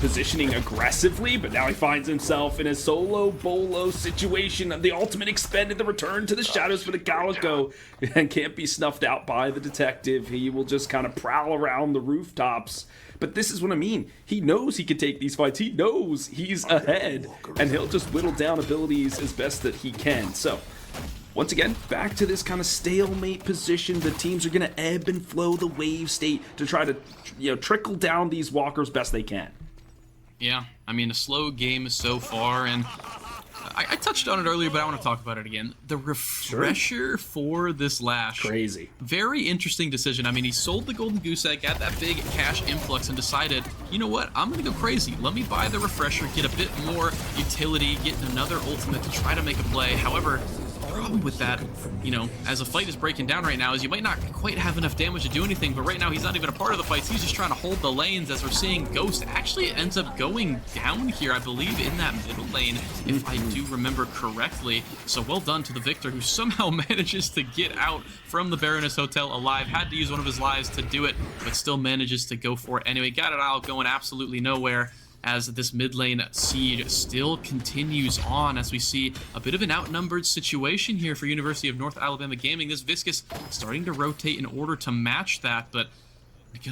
positioning aggressively, but now he finds himself in a solo bolo situation. The ultimate expended, the return to the shadows for the Calico, and can't be snuffed out by the detective. He will just kind of prowl around the rooftops. But this is what I mean. He knows he can take these fights. He knows he's ahead, and he'll just whittle down abilities as best that he can. So once again, back to this kind of stalemate position. The teams are going to ebb and flow the wave state to try to, trickle down these walkers best they can. Yeah, I mean, a slow game so far, and I touched on it earlier, but I want to talk about it again. The refresher for this Lash. Crazy. Very interesting decision. I mean, he sold the Golden Goose Egg, got that big cash influx, and decided, you know what, I'm going to go crazy. Let me buy the refresher, get a bit more utility, get another ultimate to try to make a play. However, the problem with that, as a fight is breaking down right now, is you might not quite have enough damage to do anything, but right now he's not even a part of the fights. He's just trying to hold the lanes, as we're seeing Ghost actually ends up going down here, I believe, in that middle lane, if I do remember correctly. So well done to the Victor, who somehow manages to get out from the Baroness Hotel alive. Had to use one of his lives to do it, but still manages to go for it anyway. Got it out, going absolutely nowhere, as this mid lane siege still continues on, as we see a bit of an outnumbered situation here for University of North Alabama Gaming. This Viscus starting to rotate in order to match that, but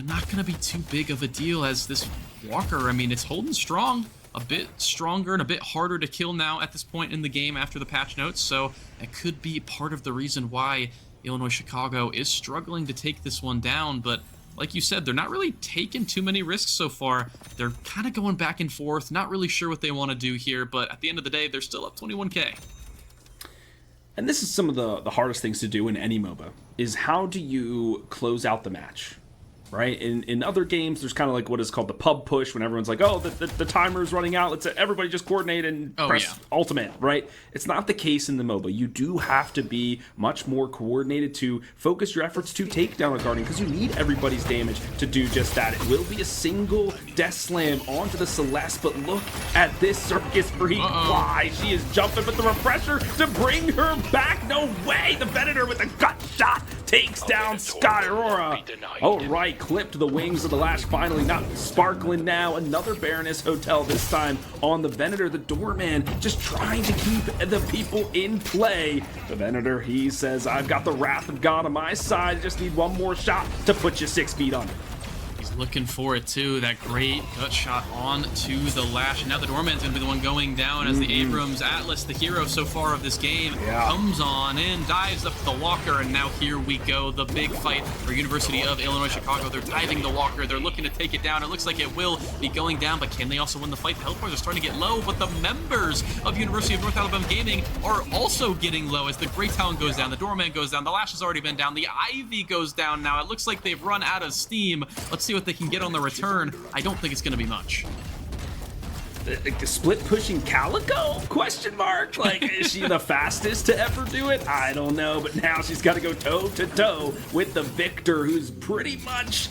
not going to be too big of a deal, as this Walker, I mean, it's holding strong, a bit stronger and a bit harder to kill now at this point in the game after the patch notes, so it could be part of the reason why Illinois Chicago is struggling to take this one down. But like you said, they're not really taking too many risks so far. They're kind of going back and forth, not really sure what they want to do here, but at the end of the day, they're still up 21k. And this is some of the hardest things to do in any MOBA, is how do you close out the match? Right? In other games, there's kind of like what is called the pub push, when everyone's like, oh, the timer's running out, let's everybody just coordinate and press ultimate, right? It's not the case in the MOBA. You do have to be much more coordinated to focus your efforts to take down a Guardian, because you need everybody's damage to do just that. It will be a single death slam onto the Celeste, but look at this Circus Freak fly. She is jumping, but the refresher to bring her back. No way! The Venator with a gut shot takes down Sky Aurora. Oh, right. Clipped the wings of the Lash, finally not sparkling now. Another Baroness Hotel, this time on the Venator. The Doorman just trying to keep the people in play. The Venator, he says, I've got the Wrath of God on my side. Just need one more shot to put you 6 feet under. Looking for it too. That great gut shot on to the Lash. And now the Doorman's going to be the one going down, as the Abrams Atlas, the hero so far of this game, comes on in, dives up the Walker, and now here we go. The big fight for University of Illinois Chicago. They're diving the Walker. They're looking to take it down. It looks like it will be going down, but can they also win the fight? The health bars are starting to get low, but the members of University of North Alabama Gaming are also getting low, as the Great Talon goes down, the Doorman goes down, the Lash has already been down, the Ivy goes down now. It looks like they've run out of steam. Let's see what they can get on the return. I don't think it's going to be much. The split pushing Calico? Question mark? Like, is she the fastest to ever do it? I don't know, but now she's got to go toe to toe with the Victor, who's pretty much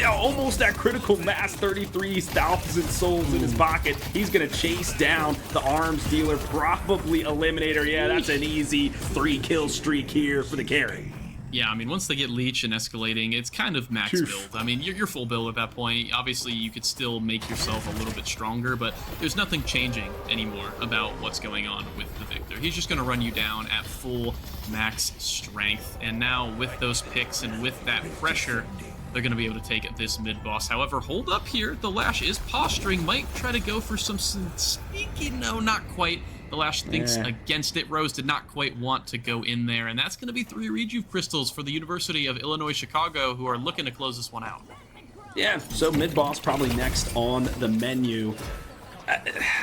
almost at critical mass, 33,000 souls in his pocket. He's going to chase down the arms dealer, probably eliminate her. Yeah, that's an easy 3-kill streak here for the carry. Yeah, I mean, once they get Leech and escalating, it's kind of max build. I mean, you're full build at that point. Obviously, you could still make yourself a little bit stronger, but there's nothing changing anymore about what's going on with the Victor. He's just going to run you down at full max strength. And now with those picks and with that pressure, they're going to be able to take this mid-boss. However, hold up here. The Lash is posturing. Might try to go for some sneaky, no, not quite. The Lash thinks against it. Rose did not quite want to go in there, and that's going to be 3 Rejuve Crystals for the University of Illinois Chicago, who are looking to close this one out. Yeah, so mid-boss probably next on the menu.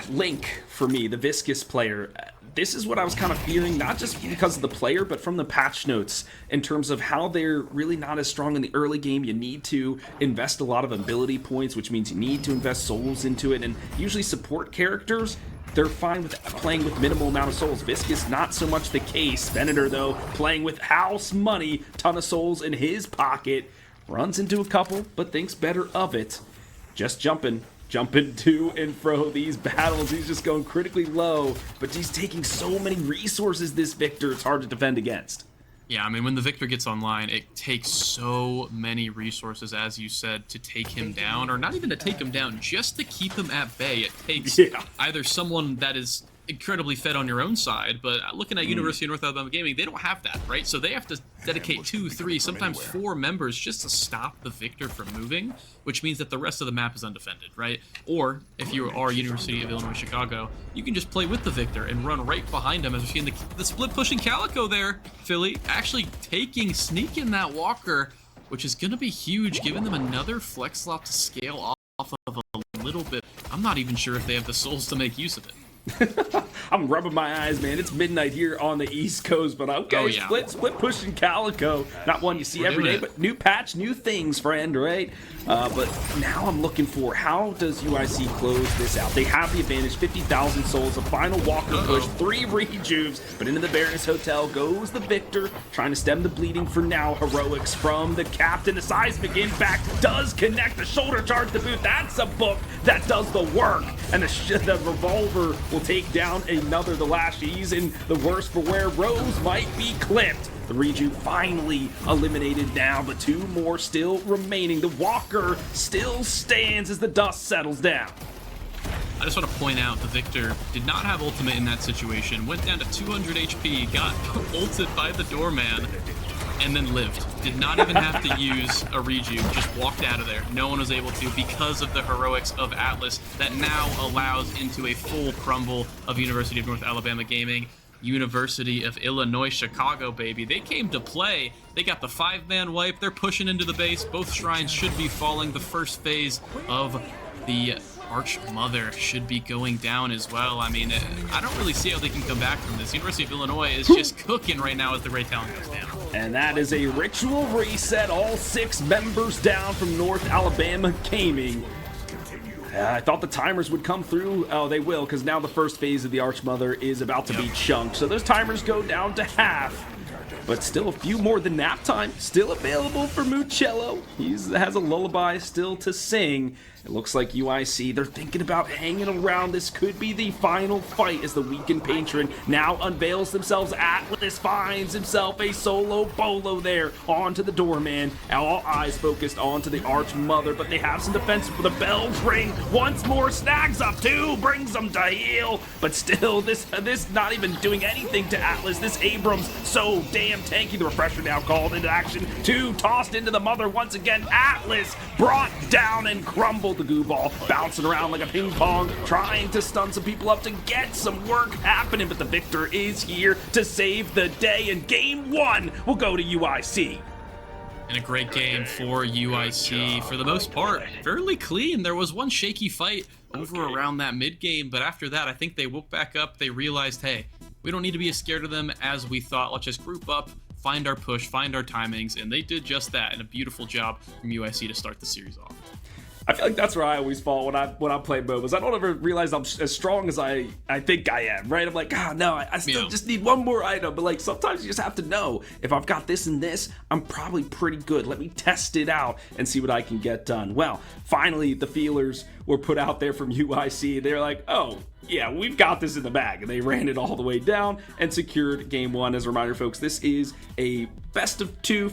Link, for me, the Viscous player, this is what I was kind of fearing, not just because of the player, but from the patch notes, in terms of how they're really not as strong in the early game. You need to invest a lot of ability points, which means you need to invest souls into it, and usually support characters, they're fine with playing with minimal amount of souls. Viscous, not so much the case. Venator, though, playing with house money, ton of souls in his pocket, runs into a couple, but thinks better of it. Just jumping to and fro these battles. He's just going critically low, but he's taking so many resources, this Victor, it's hard to defend against. Yeah, I mean, when the Victor gets online, it takes so many resources, as you said, to take him down, or not even to take him down, just to keep him at bay. It takes either someone that is incredibly fed on your own side, but looking at University of North Alabama Gaming, they don't have that, right? So they have to dedicate 2, 3, sometimes 4 members just to stop the Victor from moving, which means that the rest of the map is undefended, right? Or if you are University of Illinois Chicago, you can just play with the Victor and run right behind him, as we're seeing the split pushing Calico there, Philly, actually sneaking that Walker, which is going to be huge, giving them another flex slot to scale off of a little bit. I'm not even sure if they have the souls to make use of it. I'm rubbing my eyes, man. It's midnight here on the East Coast, but okay, oh, yeah. split pushing Calico. Not one you see every day, but new patch, new things, friend, right? But now I'm looking for, how does UIC close this out? They have the advantage, 50,000 souls, a final Walker push, 3 rejuves, but into the Baroness Hotel goes the Victor, trying to stem the bleeding for now. Heroics from the captain, the seismic impact does connect, the shoulder charge to boot. That's a book that does the work, and the revolver will take down another. The Lashies in the worst for wear. Rose might be clipped. The Reju finally eliminated now, but 2 more still remaining. The Walker still stands as the dust settles down. I just want to point out the Victor did not have ultimate in that situation. Went down to 200 HP, got ulted by the doorman, and then lived. Did not even have to use a reju, just walked out of there. No one was able to because of the heroics of Atlas that now allows into a full crumble of University of North Alabama Gaming. University of Illinois Chicago, baby. They came to play. They got the 5-man wipe. They're pushing into the base. Both shrines should be falling. The first phase of the Arch Mother should be going down as well. I mean, I don't really see how they can come back from this. University of Illinois is just cooking right now as the Great Talent goes down. And that is a ritual reset. All 6 members down from North Alabama Gaming. I thought the timers would come through. Oh, they will, because now the first phase of the Archmother is about to be chunked. So those timers go down to half. But still a few more than nap time. Still available for Mucello. He has a lullaby still to sing. It looks like UIC, they're thinking about hanging around. This could be the final fight as the weakened patron now unveils themselves. Atlas finds himself a solo bolo there onto the doorman. All eyes focused onto the Arch Mother, but they have some defense for the bells ring. Once more, snags up 2, brings them to heal. But still, this not even doing anything to Atlas. This Abrams so damn tanky. The refresher now called into action. 2 tossed into the Mother once again. Atlas brought down and crumbled. The goo ball bouncing around like a ping pong, trying to stun some people up to get some work happening, but the Victor is here to save the day, and game 1 will go to UIC. And a great game for UIC for the most part. Fairly clean. There was one shaky fight over around that mid game, but after that, I think they woke back up. They realized, hey, we don't need to be as scared of them as we thought. Let's just group up, find our push, find our timings, and they did just that, and a beautiful job from UIC to start the series off. I feel like that's where I always fall when I play MOBAs. I don't ever realize I'm as strong as I think I am, right? I'm like, no, I still just need one more item. But like, sometimes you just have to know, if I've got this and this, I'm probably pretty good. Let me test it out and see what I can get done. Well, finally, the feelers were put out there from UIC. They're like, oh, yeah, we've got this in the bag. And they ran it all the way down and secured game 1. As a reminder, folks, this is a best of 2,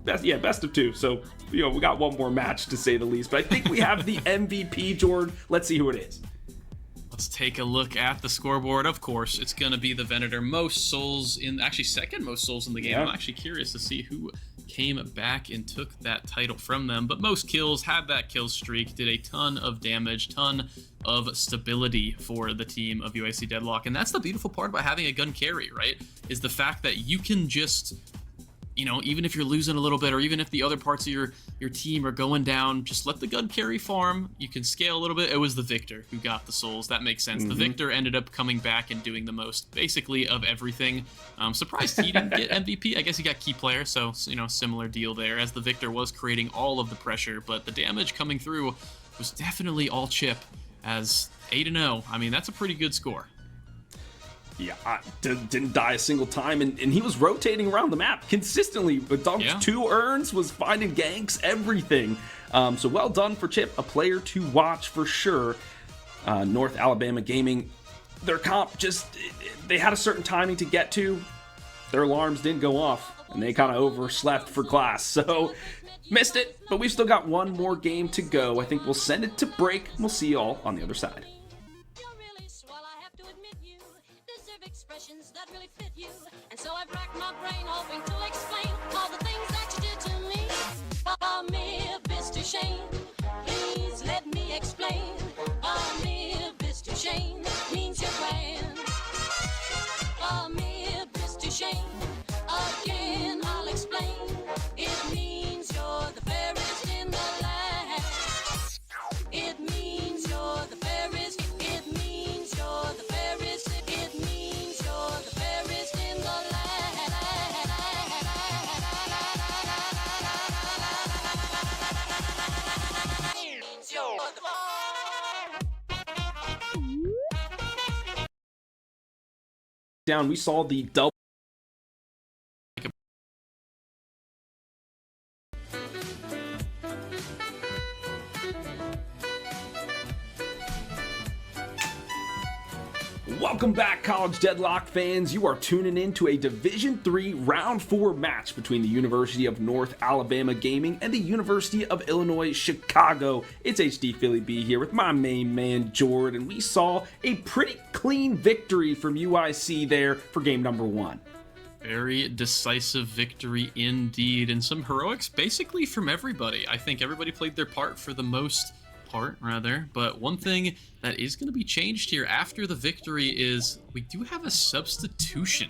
best of 2. So, you know, we got one more match to say the least. But I think we have the MVP, Jordan. Let's see who it is. Let's take a look at the scoreboard. Of course, it's going to be the Venator. Most souls actually second most souls in the game. Yeah. I'm actually curious to see who came back and took that title from them. But most kills, had that kill streak, did a ton of damage, ton of stability for the team of UIC Deadlock. And that's the beautiful part about having a gun carry, right? Is the fact that you can just, you know, even if you're losing a little bit, or even if the other parts of your team are going down, just let the gun carry farm. You can scale a little bit. It was the Victor who got the souls. That makes sense. The Victor ended up coming back and doing the most, basically, of everything. I'm surprised he didn't get MVP. I guess he got key player, so, you know, similar deal there, as the Victor was creating all of the pressure, but the damage coming through was definitely all chip, as 8-0. I mean, that's a pretty good score. Yeah, didn't die a single time, and he was rotating around the map consistently. But dunked 2 urns, was finding ganks, everything. So well done for Chip, a player to watch for sure. North Alabama Gaming, their comp they had a certain timing to get to. Their alarms didn't go off, and they kind of overslept for class. So missed it, but we've still got one more game to go. I think we'll send it to break, and we'll see you all on the other side. fit you. And so I've racked my brain hoping to explain all the things that you did to me. A mere Mr. Shane, please let me explain. A mere Mr. Shane means you're grand. A mere Mr. Shane, again I'll explain. It means you're the fairest in the land. It means you're the fairest. It means you're the fairest. It means you're the fairest in the land. It means you're the Down, we saw the double. Welcome back, College Deadlock fans. You are tuning in to a Division III Round 4 match between the University of North Alabama Gaming and the University of Illinois Chicago. It's HD Philly B here with my main man, Jord, and we saw a pretty clean victory from UIC there for game number 1. Very decisive victory indeed, and some heroics basically from everybody. I think everybody played their part for the most part, rather. But one thing that is going to be changed here after the victory is we do have a substitution.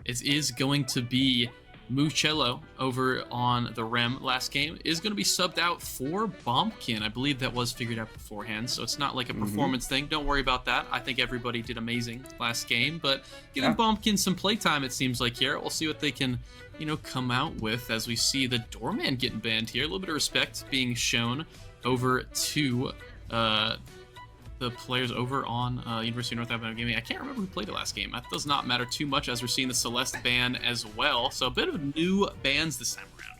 It is going to be Mucello over on the Rem last game is going to be subbed out for Bombkin. I believe that was figured out beforehand, so it's not like a performance thing. Don't worry about that. I think everybody did amazing last game, but giving Bombkin some playtime, it seems like here. We'll see what they can, come out with as we see the Doorman getting banned here. A little bit of respect being shown over to the players over on University of North Alabama Gaming. I can't remember who played the last game. That does not matter too much as we're seeing the Celeste ban as well. So a bit of new bans this time around.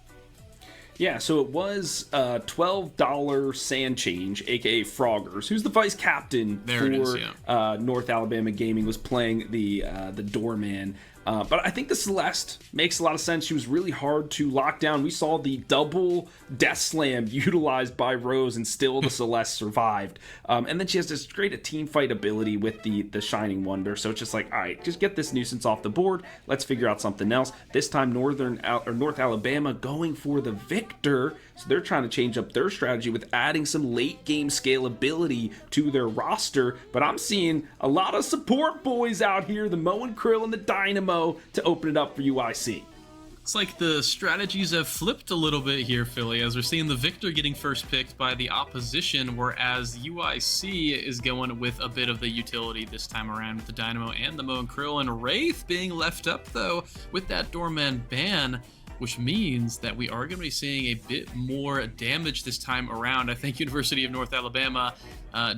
Yeah, so it was $12 Sand Change, aka Froggers, who's the vice captain North Alabama Gaming, was playing the Doorman. But I think the Celeste makes a lot of sense. She was really hard to lock down. We saw the double Death Slam utilized by Rose, and still the Celeste survived. And then she has this great team fight ability with the Shining Wonder. So it's just like, all right, just get this nuisance off the board. Let's figure out something else. This time, North Alabama going for the victor. So they're trying to change up their strategy with adding some late game scalability to their roster. But I'm seeing a lot of support boys out here, the Mo and Krill and the Dynamo, to open it up for UIC. It's like the strategies have flipped a little bit here, Philly, as we're seeing the victor getting first picked by the opposition, whereas UIC is going with a bit of the utility this time around with the Dynamo and the Mo and Krill, and Wraith being left up, though, with that Doorman ban, which means that we are going to be seeing a bit more damage this time around. I think University of North Alabama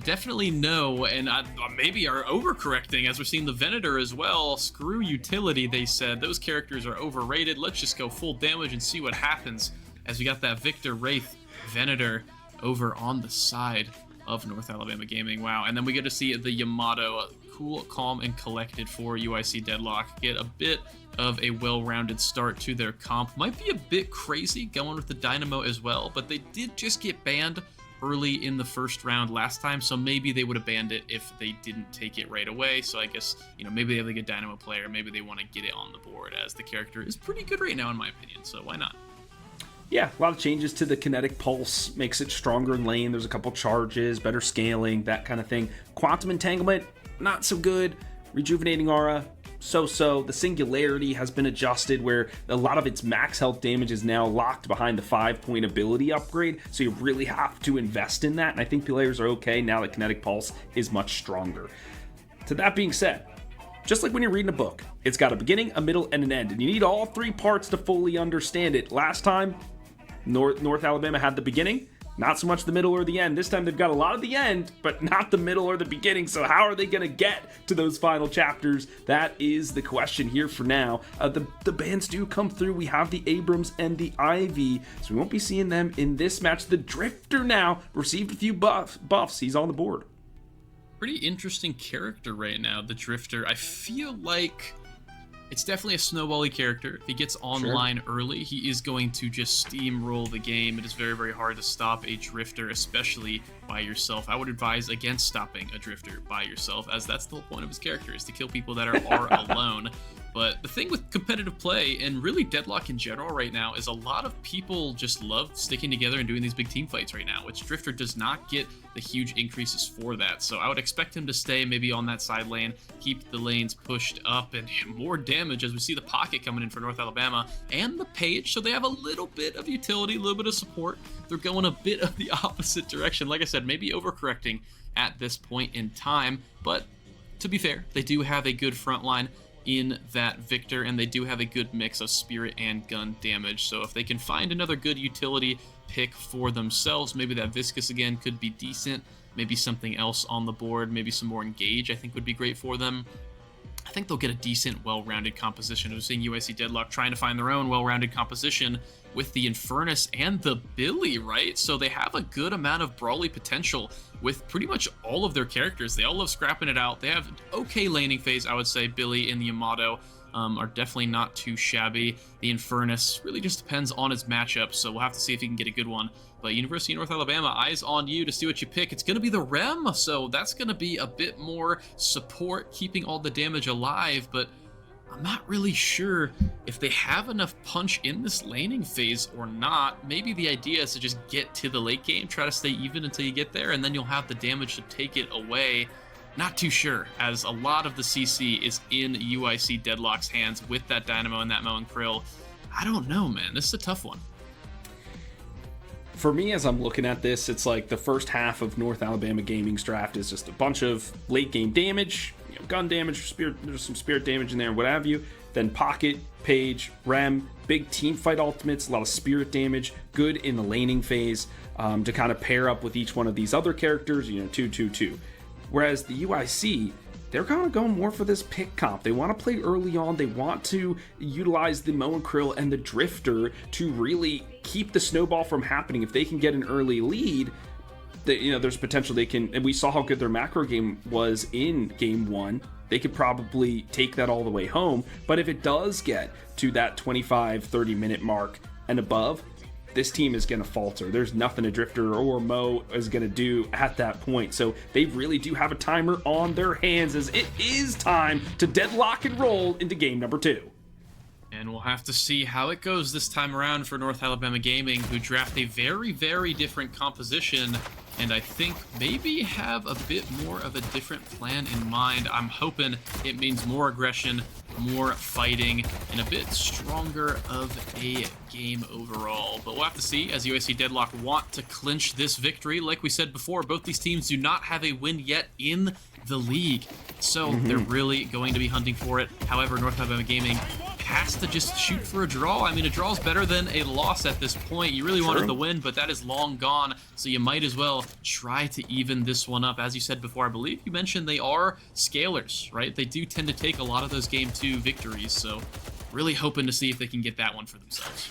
definitely know, and maybe are overcorrecting, as we're seeing the Venator as well. Screw utility, they said. Those characters are overrated. Let's just go full damage and see what happens, as we got that Victor Wraith Venator over on the side of North Alabama Gaming. Wow. And then we get to see the Yamato, cool, calm, and collected for UIC Deadlock, get a bit of a well-rounded start to their comp. Might be a bit crazy going with the Dynamo as well, but they did just get banned early in the first round last time, so maybe they would have banned it if they didn't take it right away. So I guess, maybe they have a good Dynamo player, maybe they want to get it on the board, as the character is pretty good right now in my opinion, so why not? Yeah, a lot of changes to the kinetic pulse, makes it stronger in lane. There's a couple charges, better scaling, that kind of thing. Quantum entanglement, not so good. Rejuvenating aura, so-so. The singularity has been adjusted, where a lot of its max health damage is now locked behind the 5-point ability upgrade, so you really have to invest in that, and I think players are okay now that kinetic pulse is much stronger. To that being said, just like when you're reading a book, it's got a beginning, a middle, and an end, and you need all three parts to fully understand it. Last time, North Alabama had the beginning, not so much the middle or the end. This time they've got a lot of the end, but not the middle or the beginning. So how are they going to get to those final chapters? That is the question here for now. The bans do come through. We have the Abrams and the Ivy, so we won't be seeing them in this match. The Drifter now received a few buffs. He's on the board. Pretty interesting character right now, the Drifter. I feel like it's definitely a snowbally character. If he gets online early, he is going to just steamroll the game. It is very, very hard to stop a Drifter, especially by yourself. I would advise against stopping a Drifter by yourself, as that's the whole point of his character, is to kill people that are alone. But the thing with competitive play and really Deadlock in general right now is a lot of people just love sticking together and doing these big team fights right now, which Drifter does not get the huge increases for that. So I would expect him to stay maybe on that side lane, keep the lanes pushed up, and more damage as we see the pocket coming in for North Alabama and the Page. So they have a little bit of utility, a little bit of support. They're going a bit of the opposite direction. Like I said, maybe overcorrecting at this point in time. But to be fair, they do have a good front line in that Victor, and they do have a good mix of spirit and gun damage. So if they can find another good utility pick for themselves, maybe that Viscous again could be decent, maybe something else on the board, maybe some more Engage I think would be great for them. I think they'll get a decent, well-rounded composition. We're seeing UIC Deadlock trying to find their own well-rounded composition with the Infernus and the Billy, right? So they have a good amount of brawly potential with pretty much all of their characters. They all love scrapping it out. They have okay laning phase, I would say. Billy and the Yamato are definitely not too shabby. The Infernus really just depends on his matchup, so we'll have to see if he can get a good one. But University of North Alabama, eyes on you to see what you pick. It's going to be the Rem, so that's going to be a bit more support, keeping all the damage alive, but I'm not really sure if they have enough punch in this laning phase or not. Maybe the idea is to just get to the late game, try to stay even until you get there, and then you'll have the damage to take it away. Not too sure, as a lot of the CC is in UIC Deadlock's hands with that Dynamo and that Moe and Krill. I don't know, man. This is a tough one. For me, as I'm looking at this, it's like the first half of North Alabama Gaming's draft is just a bunch of late game damage, gun damage, spirit, there's some spirit damage in there, what have you. Then Pocket, Page, Rem, big team fight ultimates, a lot of spirit damage, good in the laning phase to kind of pair up with each one of these other characters, 2-2-2. Whereas the UIC, they're kind of going more for this pick comp. They want to play early on. They want to utilize the Moe and Krill and the Drifter to really keep the snowball from happening. If they can get an early lead, there's potential they can. And we saw how good their macro game was in game one. They could probably take that all the way home. But if it does get to that 25-30 minute mark and above, this team is going to falter. There's nothing a Drifter or Moe is going to do at that point. So they really do have a timer on their hands, as it is time to deadlock and roll into game number 2. And we'll have to see how it goes this time around for North Alabama Gaming, who draft a very, very different composition, and I think maybe have a bit more of a different plan in mind. I'm hoping it means more aggression, more fighting, and a bit stronger of a game overall. But we'll have to see, as USC Deadlock want to clinch this victory. Like we said before, both these teams do not have a win yet in the league, so they're really going to be hunting for it. However, North Alabama Gaming has to just shoot for a draw. I mean, a draw is better than a loss at this point. You really wanted the win, but that is long gone, so you might as well try to even this one up. As you said before, I believe you mentioned they are scalers, right? They do tend to take a lot of those game 2 victories, so really hoping to see if they can get that one for themselves.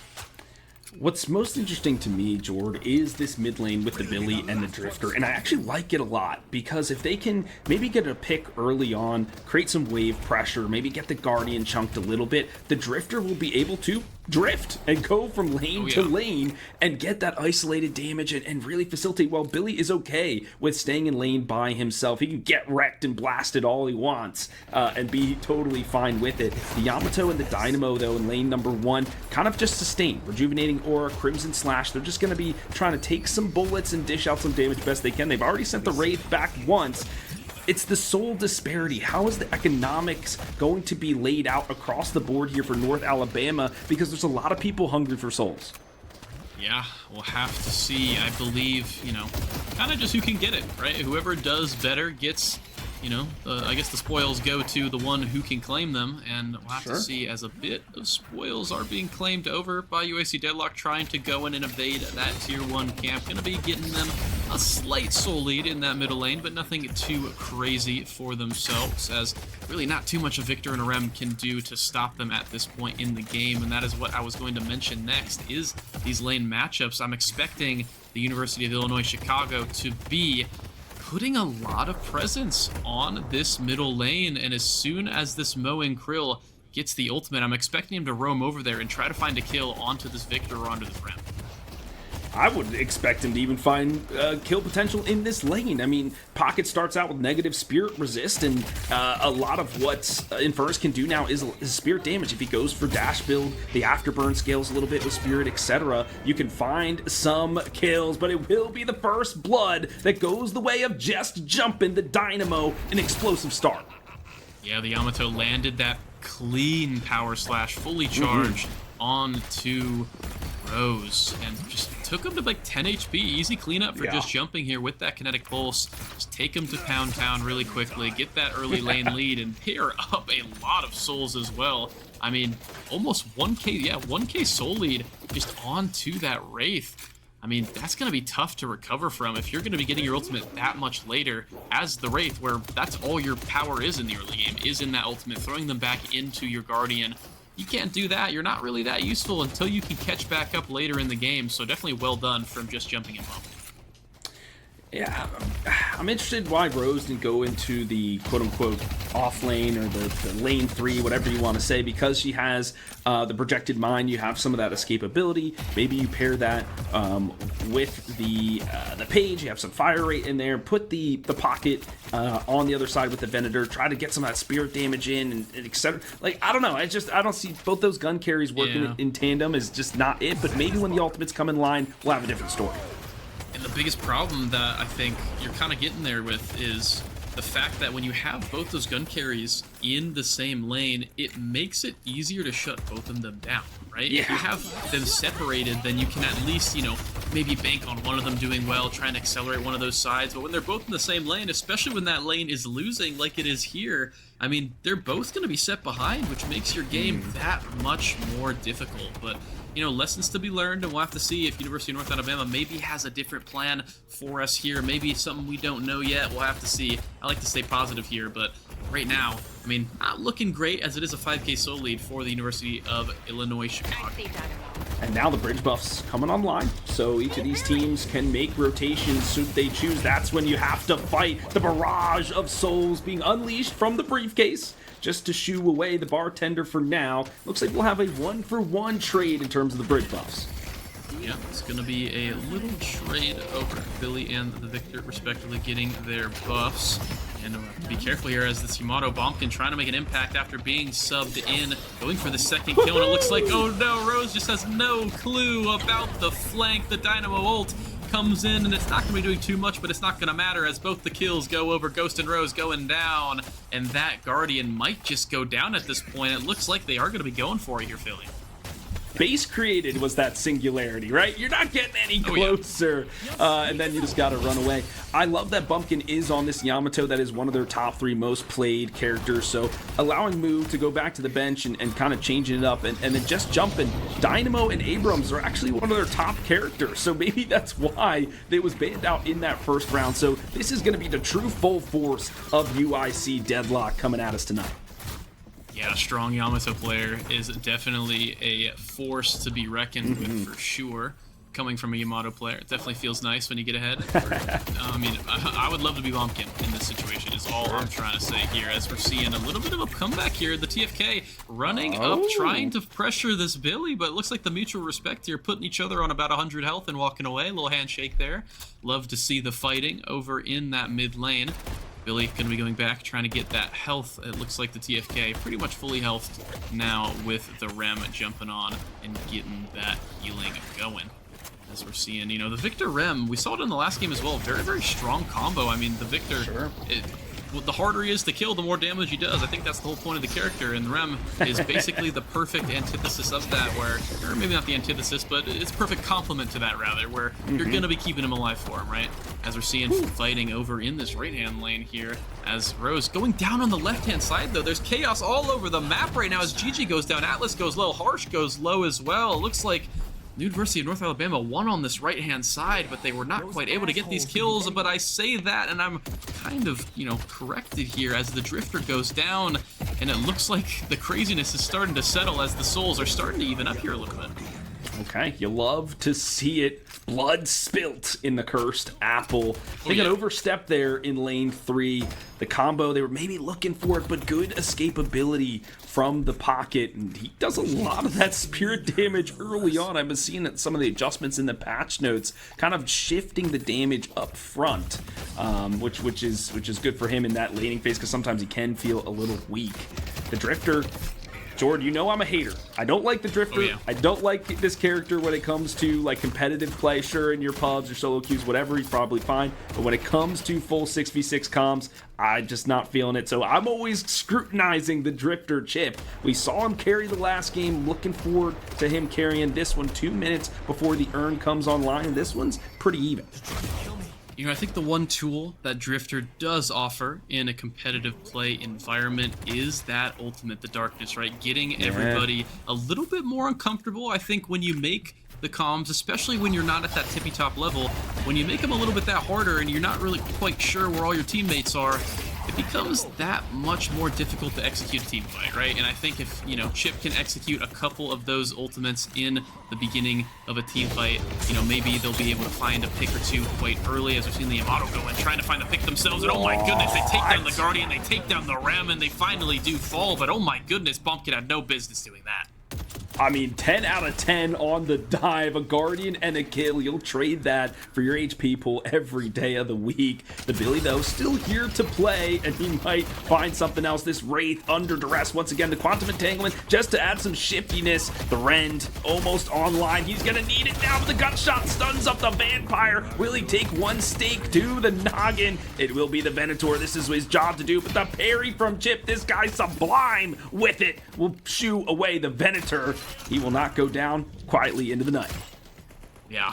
What's most interesting to me, Jord, is this mid lane with the Billy and the Drifter, and I actually like it a lot, because if they can maybe get a pick early on, create some wave pressure, maybe get the Guardian chunked a little bit, the Drifter will be able to drift and go from lane to lane and get that isolated damage and really facilitate. While Billy is okay with staying in lane by himself, he can get wrecked and blasted all he wants and be totally fine with it. The Yamato and the Dynamo, though, in lane number 1, kind of just sustain, rejuvenating aura, Crimson Slash. They're just going to be trying to take some bullets and dish out some damage best they can. They've already sent the Wraith back once. It's the soul disparity. How is the economics going to be laid out across the board here for North Alabama? Because there's a lot of people hungry for souls. Yeah, we'll have to see. I believe, kind of just who can get it, right? Whoever does better gets, I guess the spoils go to the one who can claim them, and we'll have to see, as a bit of spoils are being claimed over by UAC Deadlock, trying to go in and evade that tier 1 camp. Gonna be getting them a slight soul lead in that middle lane, but nothing too crazy for themselves, as really not too much a Victor and a Rem can do to stop them at this point in the game. And that is what I was going to mention next, is these lane matchups. I'm expecting the University of Illinois Chicago to be putting a lot of presence on this middle lane, and as soon as this Moe and Krill gets the ultimate, I'm expecting him to roam over there and try to find a kill onto this Victor or onto this Rem. I would expect him to even find kill potential in this lane. I mean, Pocket starts out with negative spirit resist, and a lot of what Infernus can do now is spirit damage. If he goes for dash build, the afterburn scales a little bit with spirit, etc. You can find some kills, but it will be the first blood that goes the way of just jumping the Dynamo, an explosive start. Yeah, the Yamato landed that clean power slash, fully charged onto Rose, and just took him to like 10 HP. Easy cleanup for just jumping here with that kinetic pulse. Just take him to Pound Town really quickly, get that early lane lead, and pair up a lot of souls as well. I mean, almost 1k, 1k soul lead just onto that Wraith. I mean, that's going to be tough to recover from if you're going to be getting your ultimate that much later as the Wraith, where that's all your power is in the early game, is in that ultimate, throwing them back into your Guardian. You can't do that. You're not really that useful until you can catch back up later in the game, so definitely well done from just jumping and bumping. Yeah, I'm interested why Rose didn't go into the quote-unquote off lane or the lane 3, whatever you want to say, because she has the projected mind. You have some of that escapability. Maybe you pair that with the Page. You have some fire rate in there. Put the Pocket on the other side with the Venator. Try to get some of that spirit damage in, and etc. Like, I don't know. I don't see both those gun carries working in tandem is just not it. But maybe when the ultimates come in line, we'll have a different story. And the biggest problem that I think you're kind of getting there with is the fact that when you have both those gun carries in the same lane, it makes it easier to shut both of them down, right? Yeah. If you have them separated, then you can at least, maybe bank on one of them doing well, try and accelerate one of those sides. But when they're both in the same lane, especially when that lane is losing like it is here, I mean, they're both going to be set behind, which makes your game that much more difficult. But lessons to be learned, and we'll have to see if University of North Alabama maybe has a different plan for us here. Maybe something we don't know yet. We'll have to see. I like to stay positive here, but right now, I mean, not looking great as it is a 5k soul lead for the University of Illinois Chicago. And now the bridge buffs coming online, so each of these teams can make rotations should they choose. That's when you have to fight the barrage of souls being unleashed from the briefcase just to shoo away the bartender for now. Looks like we'll have a 1-for-1 trade in terms of the bridge buffs. Yeah, it's going to be a little trade over Billy and the Victor, respectively, getting their buffs. And be careful here as this Yamato Bombkin trying to make an impact after being subbed in, going for the second kill, and it looks like, oh no, Rose just has no clue about the flank. The Dynamo ult comes in, and it's not going to be doing too much, but it's not going to matter as both the kills go over. Ghost and Rose going down, and that Guardian might just go down at this point. It looks like they are going to be going for it here, Philly. Base created was that singularity, right? You're not getting any closer, and then you just gotta run away. I love that Bumpkin is on this Yamato. That is one of their top 3 most played characters, so allowing Move to go back to the bench and kind of changing it up, and then just jumping. Dynamo and Abrams are actually one of their top characters, so maybe that's why they was banned out in that first round. So this is going to be the true full force of UIC Deadlock coming at us tonight. Yeah, a strong Yamato player is definitely a force to be reckoned with for sure. Coming from a Yamato player, it definitely feels nice when you get ahead. I mean, I would love to be Bumpkin in this situation is all I'm trying to say here, as we're seeing a little bit of a comeback here. The TFK running up, trying to pressure this Billy, but it looks like the mutual respect here, putting each other on about 100 health and walking away. A little handshake there. Love to see the fighting over in that mid lane. Billy going to be going back, trying to get that health. It looks like the TFK pretty much fully healthed now with the Rem jumping on and getting that healing going. As we're seeing, the Victor Rem, we saw it in the last game as well. Very, very strong combo. I mean, the Victor, the harder he is to kill, the more damage he does. I think that's the whole point of the character, and Rem is basically the perfect antithesis of that, or maybe not the antithesis, but it's a perfect complement to that, rather, where you're going to be keeping him alive for him, right? As we're seeing fighting over in this right-hand lane here, as Rose going down on the left-hand side, though. There's chaos all over the map right now as Gigi goes down, Atlas goes low, Harsh goes low as well. It looks like University of North Alabama won on this right-hand side, but they were not quite able to get these kills. But I say that, and I'm kind of, corrected here as the Drifter goes down, and it looks like the craziness is starting to settle as the souls are starting to even up here a little bit. Okay, you love to see it. Blood spilt in the cursed apple. They got overstepped there in lane 3. The combo, they were maybe looking for it, but good escapability from the pocket. And he does a lot of that spirit damage early on. I've been seeing that some of the adjustments in the patch notes kind of shifting the damage up front, which is good for him in that laning phase, because sometimes he can feel a little weak. The Drifter, Jordan, you know I'm a hater. I don't like the Drifter. I don't like this character when it comes to like competitive play. Sure, in your pubs or solo queues, whatever, he's probably fine. But when it comes to full 6v6 comms, I'm just not feeling it. So I'm always scrutinizing the Drifter chip. We saw him carry the last game. Looking forward to him carrying this one 2 minutes before the urn comes online. This one's pretty even. You know, I think the one tool that Drifter does offer in a competitive play environment is that ultimate, the darkness, right? Getting everybody a little bit more uncomfortable. I think when you make the comms, especially when you're not at that tippy top level, when you make them a little bit that harder and you're not really quite sure where all your teammates are, it becomes that much more difficult to execute a team fight, right? And I think if, you know, Chip can execute a couple of those ultimates in the beginning of a team fight, you know, maybe they'll be able to find a pick or two quite early, as we've seen the Yamato go in, trying to find the pick themselves, and oh my goodness, they take down the Guardian, they take down the Ram, and they finally do fall, but oh my goodness, Bumpkin had no business doing that. I mean, 10 out of 10 on the dive, a Guardian and a kill. You'll trade that for your HP pool every day of the week. The Billy, though, still here to play, and he might find something else. This Wraith under duress. Once again, the Quantum Entanglement just to add some shiftiness. The Rend almost online. He's going to need it now, but the gunshot stuns up the Vampire. Will he take one stake to the noggin? It will be the Venator. This is his job to do, but the parry from Chip, this guy sublime with it, will shoo away the Venator. He will not go down quietly into the night. Yeah,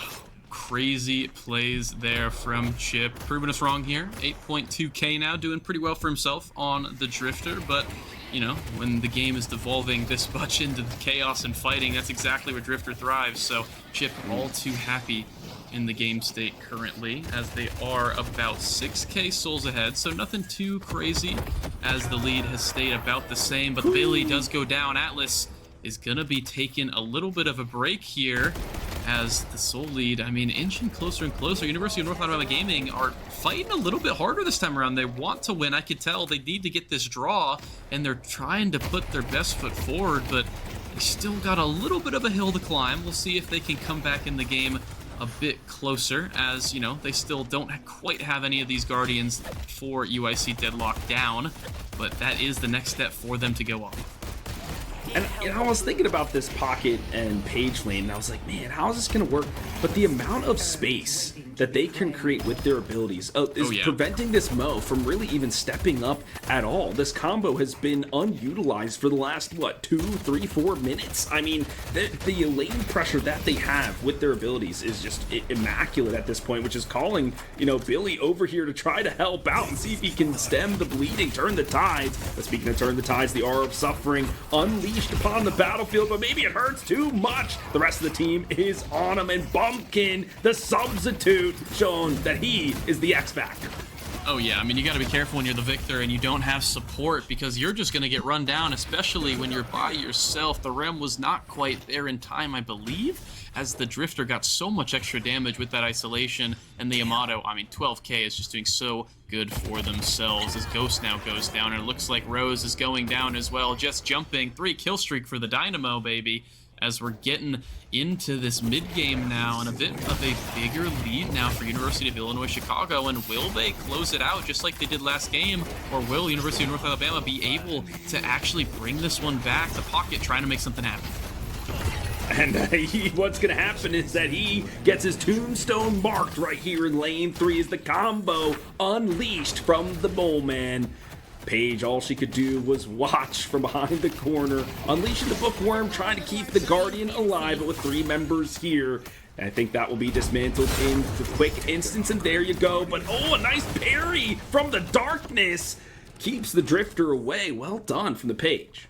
crazy plays there from Chip. Proving us wrong here. 8.2k now, doing pretty well for himself on the Drifter, but you know, when the game is devolving this much into the chaos and fighting, that's exactly where Drifter thrives. So Chip all too happy in the game state currently, as they are about 6k souls ahead, so nothing too crazy, as the lead has stayed about the same, but Billy does go down. Atlas is gonna be taking a little bit of a break here, as the soul lead, I mean, inching closer and closer. University of North Alabama Gaming are fighting a little bit harder this time around. They want to win. I could tell they need to get this draw, and they're trying to put their best foot forward, but they still got a little bit of a hill to climb. We'll see if they can come back in the game a bit closer, as you know, they still don't quite have any of these Guardians for UIC Deadlock down, but that is the next step for them to go on. And you know, I was thinking about this pocket and page lane, and I was like, man, how is this going to work? But the amount of space that they can create with their abilities is preventing this Mo from really even stepping up at all. This combo has been unutilized for the last, what, 2, 3, 4 minutes? I mean, the lane pressure that they have with their abilities is just immaculate at this point, which is calling, you know, Billy over here to try to help out and see if he can stem the bleeding, turn the tides. But speaking of turn the tides, the aura of suffering unleashed upon the battlefield, but maybe it hurts too much. The rest of the team is on him, and Bumpkin, the substitute, shown that he is the X Factor. Oh yeah, I mean, you gotta be careful when you're the victor and you don't have support, because you're just gonna get run down, especially when you're by yourself. The Rem was not quite there in time, I believe, as the Drifter got so much extra damage with that isolation, and the Yamato, I mean, 12k is just doing so good for themselves, as Ghost now goes down, and it looks like Rose is going down as well, just jumping. 3 kill streak for the Dynamo, baby, as we're getting into this mid-game now, and a bit of a bigger lead now for University of Illinois Chicago. And will they close it out just like they did last game, or will University of North Alabama be able to actually bring this one back? The Pocket trying to make something happen. And what's going to happen is that he gets his tombstone marked right here in lane 3 as the combo unleashed from the Mole Man. Paige, all she could do was watch from behind the corner, unleashing the Bookworm, trying to keep the Guardian alive, but with 3 members here. And I think that will be dismantled in the quick instance, and there you go. But oh, a nice parry from the darkness keeps the Drifter away. Well done from the Paige.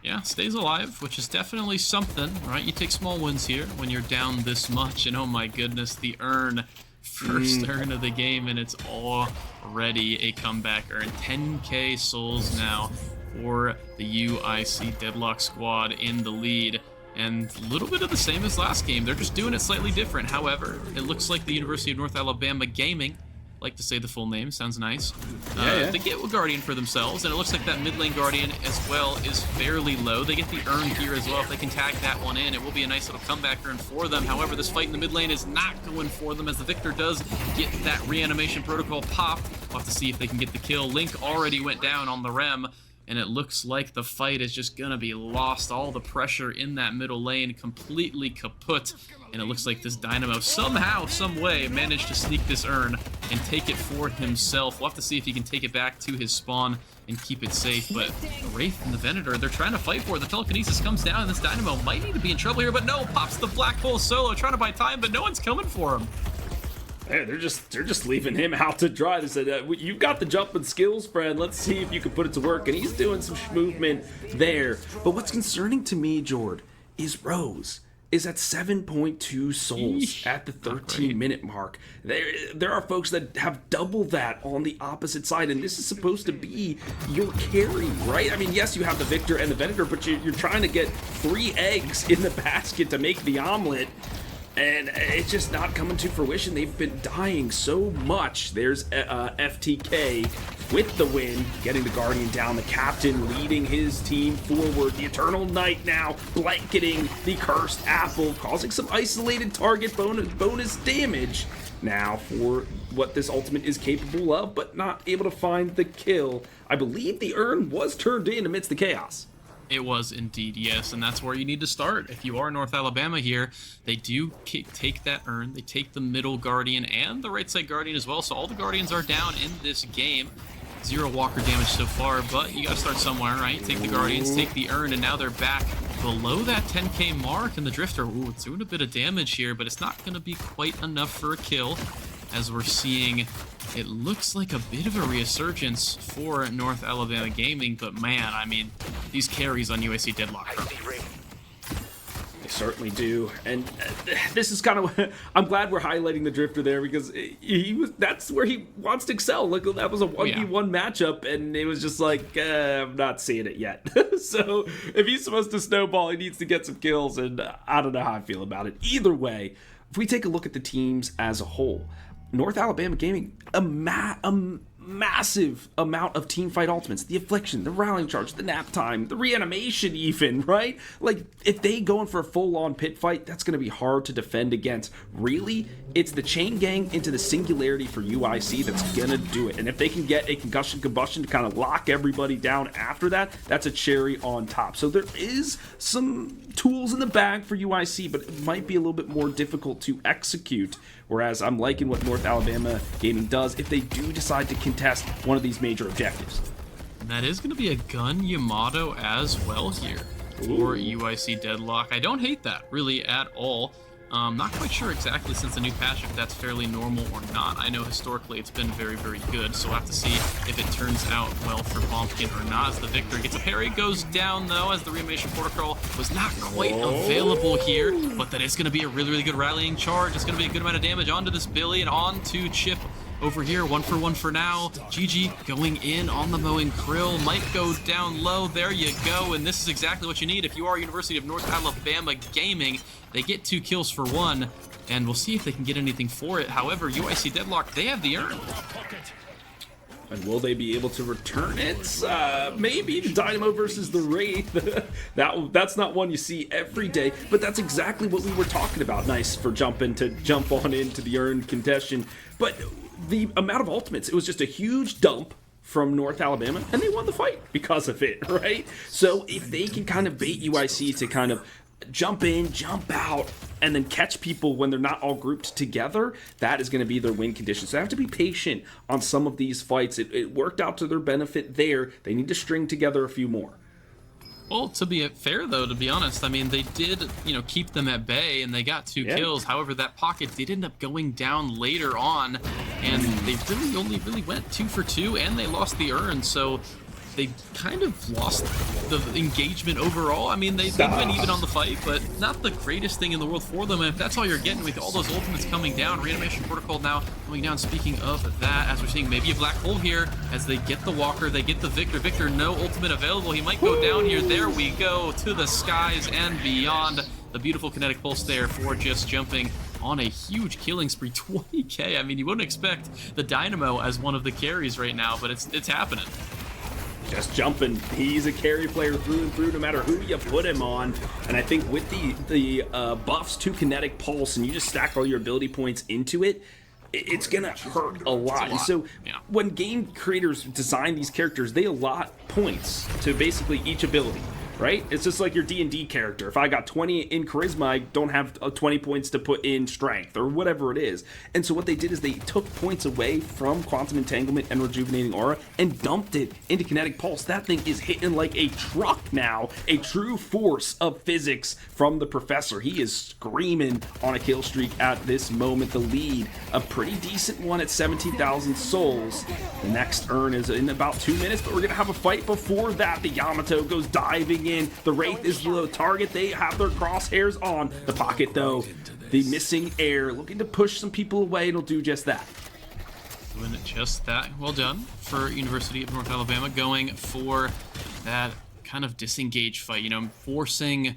Yeah, stays alive, which is definitely something, right? You take small wins here when you're down this much, and oh my goodness, the urn. First turn of the game, and it's already a comeback earn. 10k souls now for the UIC Deadlock squad in the lead. And a little bit of the same as last game. They're just doing it slightly different. However, it looks like the University of North Alabama Gaming, like to say the full name, sounds nice. They get a Guardian for themselves, and it looks like that mid lane Guardian as well is fairly low. They get the urn here as well. If they can tag that one in, it will be a nice little comeback urn for them. However, this fight in the mid lane is not going for them as the Victor does get that reanimation protocol pop. We'll have to see if they can get the kill. Link already went down on the Rem, and it looks like the fight is just gonna be lost. All the pressure in that middle lane completely kaput, and it looks like this Dynamo somehow, some way managed to sneak this urn and take it for himself. We'll have to see if he can take it back to his spawn and keep it safe, but the Wraith and the Venator, they're trying to fight for it. The telekinesis comes down, and this Dynamo might need to be in trouble here, but no, pops the Black Hole solo, trying to buy time, but no one's coming for him. Hey, they're just leaving him out to dry. They said, "You've got the jumping skills, friend. Let's see if you can put it to work." And he's doing some movement there. But what's concerning to me, Jord, is Rose is at 7.2 souls at the 13-minute mark. There are folks that have double that on the opposite side, and this is supposed to be your carry, right? I mean, yes, you have the Victor and the Venator, but you're trying to get 3 eggs in the basket to make the omelet. And it's just not coming to fruition. They've been dying so much. There's FTK with the win, getting the Guardian down. The captain leading his team forward. The Eternal Knight now blanketing the Cursed Apple, causing some isolated target bonus damage now for what this ultimate is capable of, but not able to find the kill. I believe the urn was turned in amidst the chaos. It was indeed, yes, and that's where you need to start. If you are North Alabama here, they do take that urn, they take the middle Guardian and the right side Guardian as well, so all the Guardians are down in this game. 0 Walker damage so far, but you gotta start somewhere, right? Take the Guardians, take the urn, and now they're back below that 10k mark, and the Drifter, it's doing a bit of damage here, but it's not gonna be quite enough for a kill, as we're seeing it looks like a bit of a resurgence for North Alabama Gaming, but man, I mean, these carries on UAC Deadlock. They certainly do, and this is kind of, I'm glad we're highlighting the Drifter there, because that's where he wants to excel. Look, that was a 1v1 matchup, and it was just like, I'm not seeing it yet. So if he's supposed to snowball, he needs to get some kills, and I don't know how I feel about it. Either way, if we take a look at the teams as a whole, North Alabama Gaming, a massive amount of team fight ultimates, the Affliction, the Rallying Charge, the Nap Time, the Reanimation even, right? Like, if they go in for a full-on pit fight, that's going to be hard to defend against. Really, it's the Chain Gang into the Singularity for UIC that's going to do it. And if they can get a Concussion Combustion to kind of lock everybody down after that, that's a cherry on top. So there is some tools in the bag for UIC, but it might be a little bit more difficult to execute. Whereas I'm liking what North Alabama Gaming does if they do decide to contest one of these major objectives. And that is going to be a Gun Yamato as well here for UIC Deadlock. I don't hate that really at all. Not quite sure exactly since the new patch if that's fairly normal or not. I know historically it's been very, very good, so we'll have to see if it turns out well for Bumpkin or not. As the Victor gets a parry, goes down though, as the reanimation protocol was not quite available here, but that is going to be a really, really good rallying charge. It's going to be a good amount of damage onto this Billy and onto Chip. Over here, 1 for now. GG going in on the Mowing Krill. Might go down low. There you go. And this is exactly what you need if you are University of North Alabama Gaming. They get 2 kills for 1, and we'll see if they can get anything for it. However, UIC Deadlock, they have the urn. And will they be able to return it? Maybe the Dynamo versus the Wraith. That's not one you see every day, but that's exactly what we were talking about. Nice for jump on into the urn contestation. But the amount of ultimates, it was just a huge dump from North Alabama, and they won the fight because of it, right? So if they can kind of bait UIC to kind of jump in, jump out, and then catch people when they're not all grouped together, that is going to be their win condition. So they have to be patient on some of these fights. It worked out to their benefit there. They need to string together a few more. Well, to be fair, though, to be honest, I mean, they did, keep them at bay, and they got 2 kills. However, that pocket did end up going down later on, and they really only went 2 for 2, and they lost the urn. So they kind of lost the engagement overall. I mean, they've been even on the fight, but not the greatest thing in the world for them. And if that's all you're getting with all those ultimates coming down, reanimation protocol now coming down. Speaking of that, as we're seeing maybe a black hole here, as they get the Walker, they get the Victor. Victor, no ultimate available. He might go down here. There we go, to the skies and beyond. The beautiful kinetic pulse there for just jumping on a huge killing spree, 20k. I mean, you wouldn't expect the Dynamo as one of the carries right now, but it's happening. Just jumping. He's a carry player through and through, no matter who you put him on. And I think with the buffs to kinetic pulse, and you just stack all your ability points into it, it's gonna hurt a lot. And so when game creators design these characters, they allot points to basically each ability. Right? It's just like your D&D character. If I got 20 in charisma, I don't have 20 points to put in strength or whatever it is. And so what they did is they took points away from Quantum Entanglement and Rejuvenating Aura and dumped it into Kinetic Pulse. That thing is hitting like a truck now. A true force of physics from the Professor. He is screaming on a kill streak at this moment. The lead, a pretty decent one at 17,000 souls. The next urn is in about 2 minutes, but we're going to have a fight before that. The Yamato goes diving in. The Wraith is the target. They have their crosshairs on. The Pocket, though, the missing air, looking to push some people away. It'll do just that. Doing just that. Well done for University of North Alabama, going for that kind of disengage fight, you know, forcing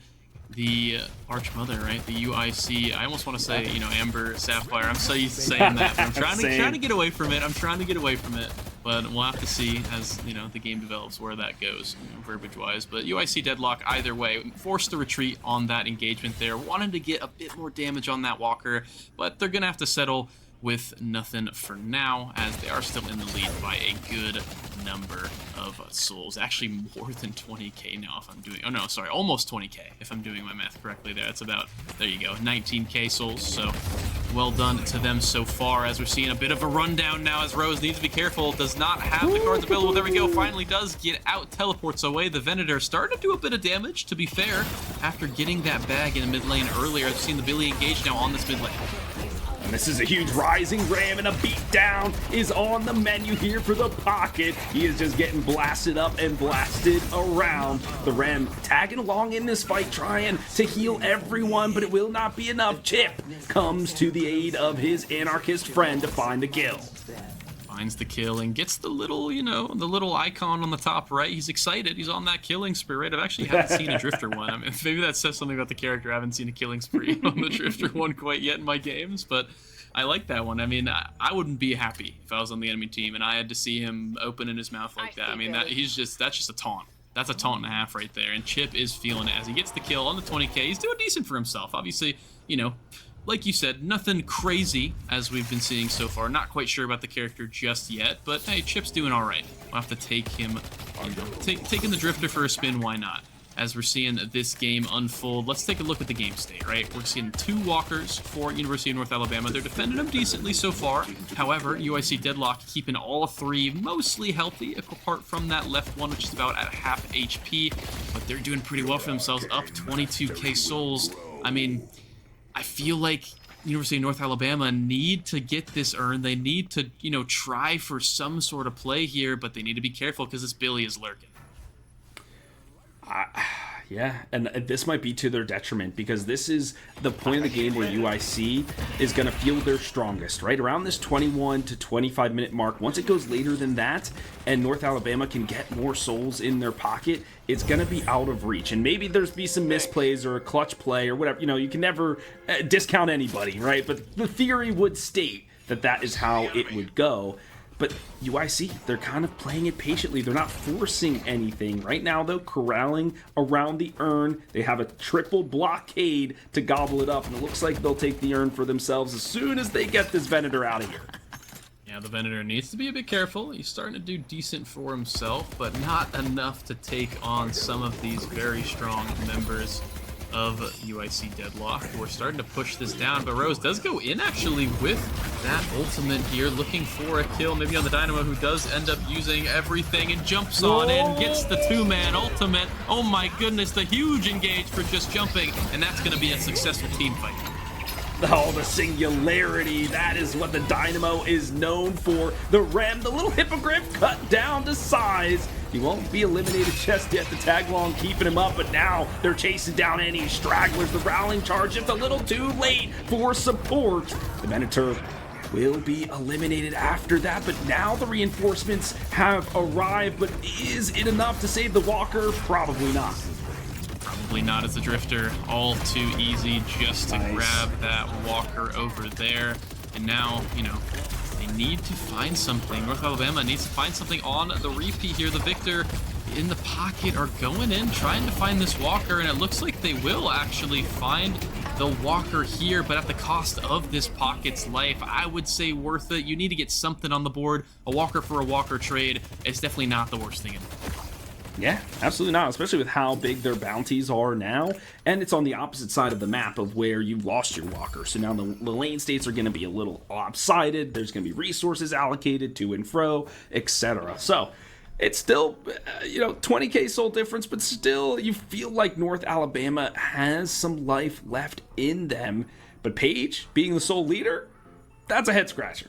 the Archmother, right? The UIC. I almost want to say, you know, Amber Sapphire. I'm so used to saying that, but I'm trying to get away from it. I'm trying to get away from it. But we'll have to see as, you know, the game develops where that goes, you know, verbiage-wise. But UIC Deadlock, either way, forced to retreat on that engagement there. Wanted to get a bit more damage on that Walker, but they're going to have to settle with nothing for now, as they are still in the lead by a good number of souls. Actually, more than 20k now if I'm doing... Oh, no, sorry, almost 20k if I'm doing my math correctly there. It's about, there you go, 19k souls. So, well done to them so far, as we're seeing a bit of a rundown now, as Rose needs to be careful. Does not have the cards available. There we go. Finally does get out, teleports away. The Venator started to do a bit of damage, to be fair, after getting that bag in the mid lane earlier. I've seen the Billy engage now on this mid lane. And this is a huge rising ram, and a beatdown is on the menu here for the Pocket. He is just getting blasted up and blasted around. The ram tagging along in this fight, trying to heal everyone, but it will not be enough. Chip comes to the aid of his anarchist friend to find the kill. Finds the kill and gets the little, you know, the little icon on the top right. He's excited. He's on that killing spree, right? I've actually haven't seen a Drifter one. I mean, maybe that says something about the character. I haven't seen a killing spree on the Drifter one quite yet in my games, but I like that one. I mean, I wouldn't be happy if I was on the enemy team and I had to see him opening his mouth like that. I mean, that's just a taunt. That's a taunt and a half right there. And Chip is feeling it as he gets the kill on the 20k. He's doing decent for himself. Obviously, you know, like you said, nothing crazy as we've been seeing so far. Not quite sure about the character just yet, but hey, Chip's doing all right. We'll have to take him, you know, taking the Drifter for a spin, why not? As we're seeing this game unfold, let's take a look at the game state, right? We're seeing 2 Walkers for University of North Alabama. They're defending them decently so far. However, UIC Deadlock keeping all 3 mostly healthy, apart from that left one, which is about at half HP. But they're doing pretty well for themselves, up 22k souls. I mean, I feel like University of North Alabama need to get this urn. They need to, you know, try for some sort of play here, but they need to be careful because this Billy is lurking. Yeah, and this might be to their detriment, because this is the point of the game where UIC is going to feel their strongest, right? Around this 21 to 25 minute mark. Once it goes later than that, and North Alabama can get more souls in their pocket, it's going to be out of reach. And maybe there's be some misplays or a clutch play or whatever. You know, you can never discount anybody, right? But the theory would state that that is how it would go. But UIC, they're kind of playing it patiently. They're not forcing anything. Right now, though, corralling around the urn. They have a triple blockade to gobble it up, and it looks like they'll take the urn for themselves as soon as they get this Venator out of here. Yeah, the Venator needs to be a bit careful. He's starting to do decent for himself, but not enough to take on some of these very strong members of UIC Deadlock. We're starting to push this down, but Rose does go in actually with that ultimate here, looking for a kill, maybe on the Dynamo, who does end up using everything and jumps on in, gets the 2-man ultimate. Oh my goodness, the huge engage for just jumping, and that's going to be a successful team fight. Oh, the singularity. That is what the Dynamo is known for. The Rem, the little hippogriff cut down to size. He won't be eliminated just yet. The tag along keeping him up, but now they're chasing down any stragglers. The rallying charge just a little too late for support. The Minotaur will be eliminated after that, but now the reinforcements have arrived. But is it enough to save the Walker? Probably not. Probably not, as the Drifter all too easy just to grab that Walker over there. And now, you know, they need to find something. North Alabama needs to find something on the repeat here. The Victor in the pocket are going in, trying to find this Walker, and it looks like they will actually find the Walker here, but at the cost of this pocket's life. I would say worth it. You need to get something on the board. A Walker for a Walker trade is definitely not the worst thing in the world. Yeah, absolutely not, especially with how big their bounties are now. And it's on the opposite side of the map of where you've lost your Walker. So now the lane states are going to be a little lopsided. There's going to be resources allocated to and fro, etc. So it's still, 20k soul difference, but still you feel like North Alabama has some life left in them. But Paige, being the sole leader, that's a head scratcher.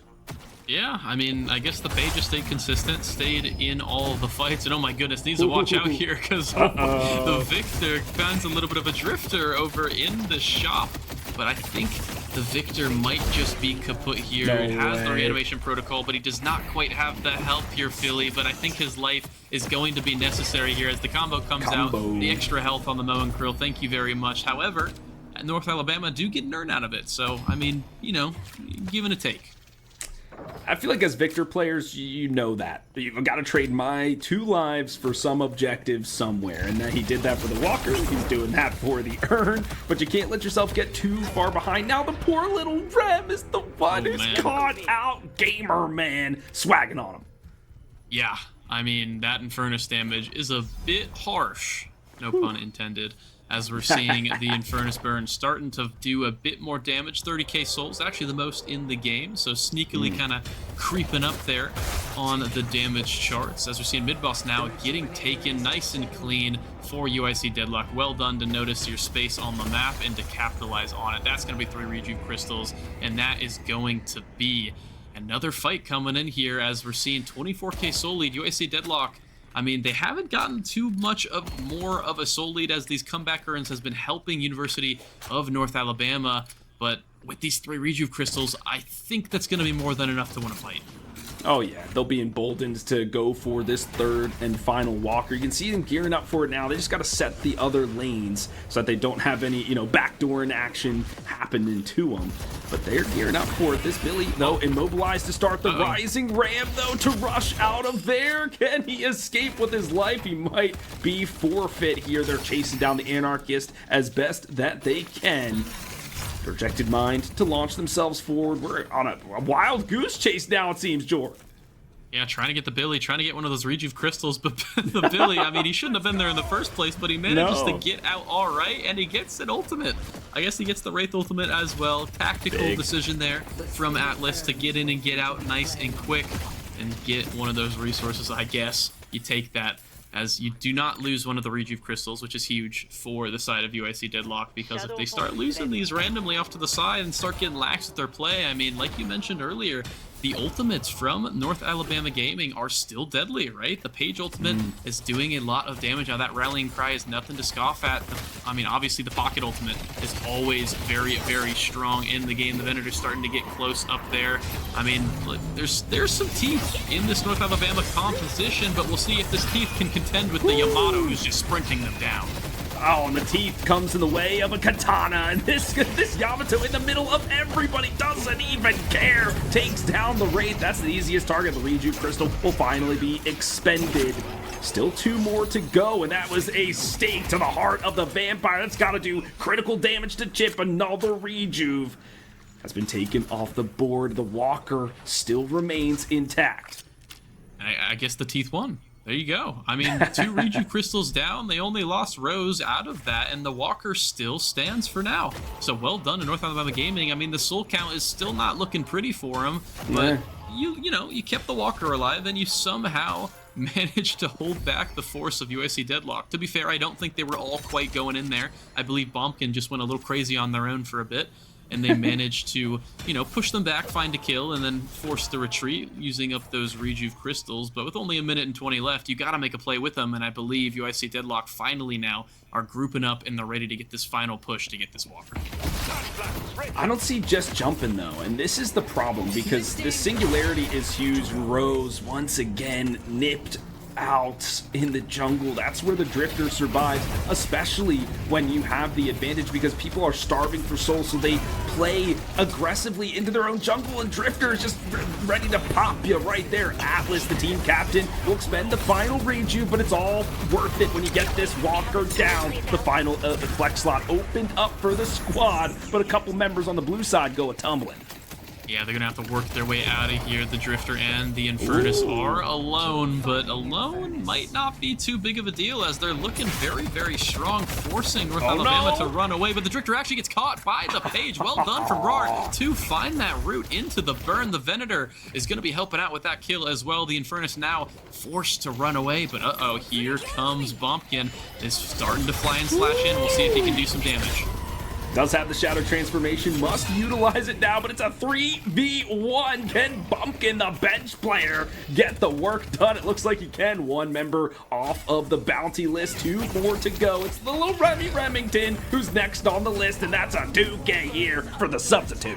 Yeah, I mean, I guess the Page just stayed consistent, stayed in all the fights, and oh my goodness, needs to watch out here because the Victor finds a little bit of a Drifter over in the shop, but I think the Victor might just be kaput here. It has the reanimation protocol, but he does not quite have the help here, Philly, but I think his life is going to be necessary here as the combo comes out, the extra health on the Moe and Krill, thank you very much. However, North Alabama do get an earn out of it, so, I mean, give and a take. I feel like as Victor players, you know that. You've got to trade my 2 lives for some objective somewhere. And he did that for the Walker. He's doing that for the Urn. But you can't let yourself get too far behind. Now the poor little Rem is the one who's caught out. Gamer Man swagging on him. Yeah, I mean, that Infernus damage is a bit harsh. No pun intended. As we're seeing the Infernus burn starting to do a bit more damage. 30k souls, actually the most in the game, so sneakily kind of creeping up there on the damage charts. As we're seeing mid-boss now getting taken nice and clean for UIC Deadlock. Well done to notice your space on the map and to capitalize on it. That's going to be 3 Rejuve Crystals, and that is going to be another fight coming in here as we're seeing 24k soul lead. UIC Deadlock, I mean, they haven't gotten too much of more of a soul lead as these comeback earns has been helping University of North Alabama, but with these 3 Rejuve Crystals, I think that's going to be more than enough to win a fight. Oh yeah, they'll be emboldened to go for this 3rd and final Walker. You can see them gearing up for it now. They just got to set the other lanes so that they don't have any, backdoor in action happening to them. But they're gearing up for it. This Billy, though, immobilized to start the Rising Ram, though, to rush out of there. Can he escape with his life? He might be forfeit here. They're chasing down the Anarchist as best that they can. Projected Mind to launch themselves forward. We're on a wild goose chase now, it seems, Jordan. Yeah, trying to get the Billy, trying to get one of those Rejuve Crystals, but the Billy, I mean, he shouldn't have been there in the first place, but he manages to get out all right, and he gets an ultimate. I guess he gets the Wraith ultimate as well. Tactical decision there from Atlas to get in and get out nice and quick and get one of those resources. I guess you take that, as you do not lose one of the Rejuve Crystals, which is huge for the side of UIC Deadlock, because if they start losing these randomly off to the side and start getting lax with their play, I mean, like you mentioned earlier, the ultimates from North Alabama Gaming are still deadly, right? The Page ultimate is doing a lot of damage. Now that Rallying Cry is nothing to scoff at. I mean, obviously the Pocket ultimate is always very, very strong in the game. The Venator's starting to get close up there. I mean, there's some teeth in this North Alabama composition, but we'll see if this teeth can contend with the Yamato, who's just sprinting them down. Oh, and the teeth comes in the way of a katana, and this Yamato in the middle of everybody doesn't even care. Takes down the Wraith. That's the easiest target. The Rejuve Crystal will finally be expended. Still 2 more to go, and that was a stake to the heart of the Vampire. That's got to do critical damage to Chip. Another Rejuve has been taken off the board. The Walker still remains intact. I guess the teeth won. There you go. I mean, 2 Rejuve Crystals down. They only lost Rose out of that, and the Walker still stands for now. So well done to North Alabama Gaming. I mean, the soul count is still not looking pretty for him, but you kept the Walker alive, and you somehow managed to hold back the force of USC Deadlock. To be fair, I don't think they were all quite going in there. I believe Bompkin just went a little crazy on their own for a bit. and they manage to, push them back, find a kill, and then force the retreat using up those rejuve crystals. But with only a minute and 20 left, you got to make a play with them, and I believe UIC Deadlock finally now are grouping up and they're ready to get this final push to get this walker. I don't see just jumping though, and this is the problem because the singularity is huge. Rose once again nipped out in the jungle. That's where the Drifter survives, especially when you have the advantage because people are starving for souls, so they play aggressively into their own jungle, and Drifter is just ready to pop you right there. Atlas, the team captain, will expend the final rejuve, but it's all worth it when you get this walker down. The final flex slot opened up for the squad, but a couple members on the blue side go a-tumbling. Yeah, they're going to have to work their way out of here. The Drifter and the Infernus are alone, but alone might not be too big of a deal as they're looking very, very strong, forcing North Alabama to run away. But the Drifter actually gets caught by the Page. Well done from Rar to find that route into the burn. The Venator is going to be helping out with that kill as well. The Infernus now forced to run away, but uh-oh, here comes Bumpkin. Is starting to fly and slash in. We'll see if he can do some damage. Does have the Shadow Transformation, must utilize it now, but it's a 3v1. Can Bumpkin, the bench player, get the work done? It looks like he can. One member off of the bounty list, 2 more to go. It's the little Remy Remington who's next on the list, and that's a 2K here for the substitute.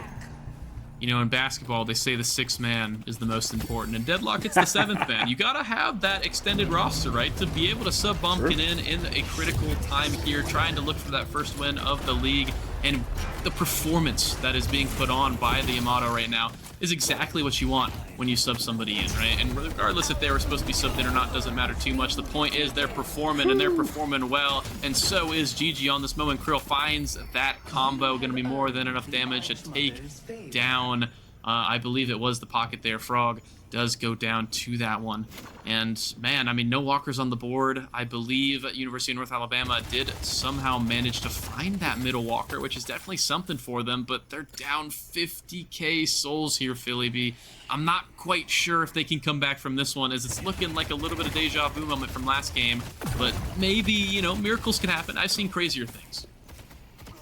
In basketball, they say the 6th man is the most important. In Deadlock, it's the 7th man. You gotta have that extended roster, right, to be able to sub Bumpkin in a critical time here, trying to look for that first win of the league. And the performance that is being put on by the Yamato right now is exactly what you want when you sub somebody in, right? And regardless if they were supposed to be subbed in or not, doesn't matter too much. The point is they're performing, and they're performing well, and so is GG on this moment. Krill finds that combo, going to be more than enough damage to take down, I believe it was the pocket there. Frog does go down to that one. And man, I mean, no walkers on the board. I believe University of North Alabama did somehow manage to find that middle walker, which is definitely something for them, but they're down 50k souls here, Philly B. I'm not quite sure if they can come back from this one, as it's looking like a little bit of deja vu moment from last game, but maybe, miracles can happen. I've seen crazier things.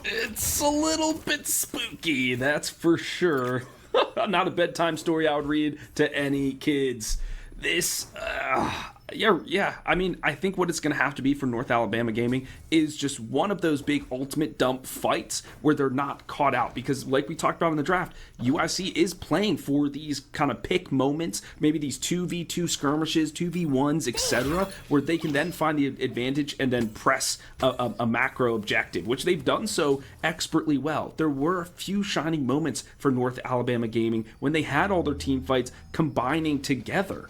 It's a little bit spooky, that's for sure. Not a bedtime story I would read to any kids. This, yeah. I mean, I think what it's going to have to be for North Alabama Gaming is just one of those big ultimate dump fights where they're not caught out. Because like we talked about in the draft, UIC is playing for these kind of pick moments, maybe these 2v2 skirmishes, 2v1s, etc., where they can then find the advantage and then press a macro objective, which they've done so expertly well. There were a few shining moments for North Alabama Gaming when they had all their team fights combining together.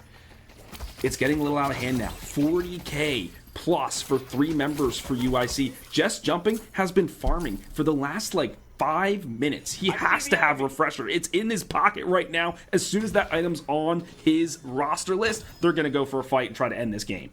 It's getting a little out of hand now. 40k plus for 3 members for UIC. Just Jumping has been farming for the last 5 minutes. He has to have Refresher. It's in his pocket right now. As soon as that item's on his roster list, they're going to go for a fight and try to end this game.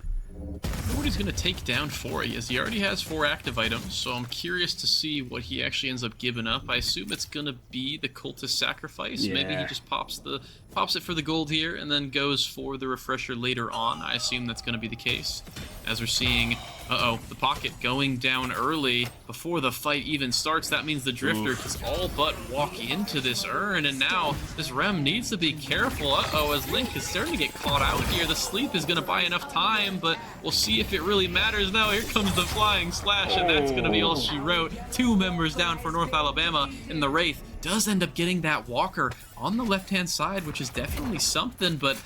What he's going to take down for as he already has 4 active items, so I'm curious to see what he actually ends up giving up. I assume it's going to be the Cultist Sacrifice. Yeah. Maybe he just pops it for the gold here and then goes for the Refresher later on. I assume that's going to be the case, as we're seeing, the pocket going down early before the fight even starts. That means the Drifter can all but walk into this urn, and now this Rem needs to be careful. As Link is starting to get caught out here. The sleep is going to buy enough time, but we'll see if it really matters now. Here comes the flying slash, and that's going to be all she wrote. 2 members down for North Alabama, and the Wraith does end up getting that walker on the left-hand side, which is definitely something, but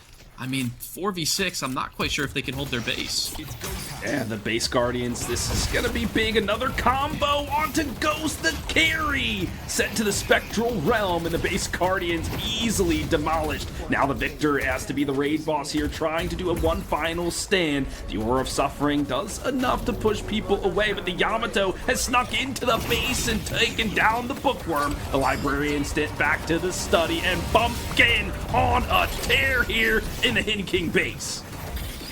I mean, 4v6, I'm not quite sure if they can hold their base. Yeah, the base Guardians, this is gonna be big. Another combo onto Ghost the carry. Sent to the Spectral Realm, and the base Guardians easily demolished. Now the Victor has to be the raid boss here, trying to do a one final stand. The Aura of Suffering does enough to push people away, but the Yamato has snuck into the base and taken down the Bookworm. The Librarian stint back to the study, and Bumpkin on a tear here in the Hen King base.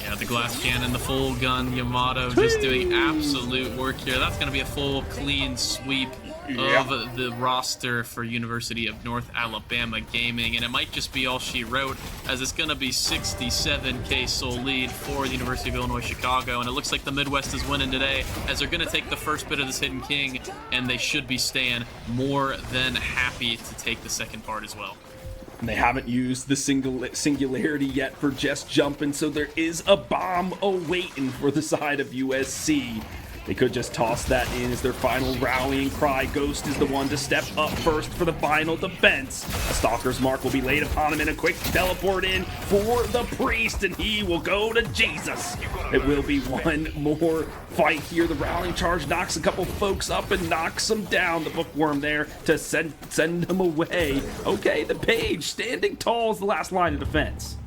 Yeah, the glass cannon, the full gun Yamato just doing absolute work here. That's going to be a full clean sweep of the roster for University of North Alabama Gaming, and it might just be all she wrote, as it's going to be 67K sole lead for the University of Illinois Chicago, and it looks like the Midwest is winning today, as they're going to take the first bit of this Hidden King, and they should be staying more than happy to take the second part as well. And they haven't used the singularity yet for just jumping, so there is a bomb awaiting for the side of USC. They could just toss that in as their final rallying cry. Ghost is the one to step up first for the final defense. A Stalker's Mark will be laid upon him in a quick teleport in for the priest, and he will go to Jesus. It will be one more fight here. The rallying charge knocks a couple folks up and knocks them down. The bookworm there to send them away. Okay, the page standing tall is the last line of defense.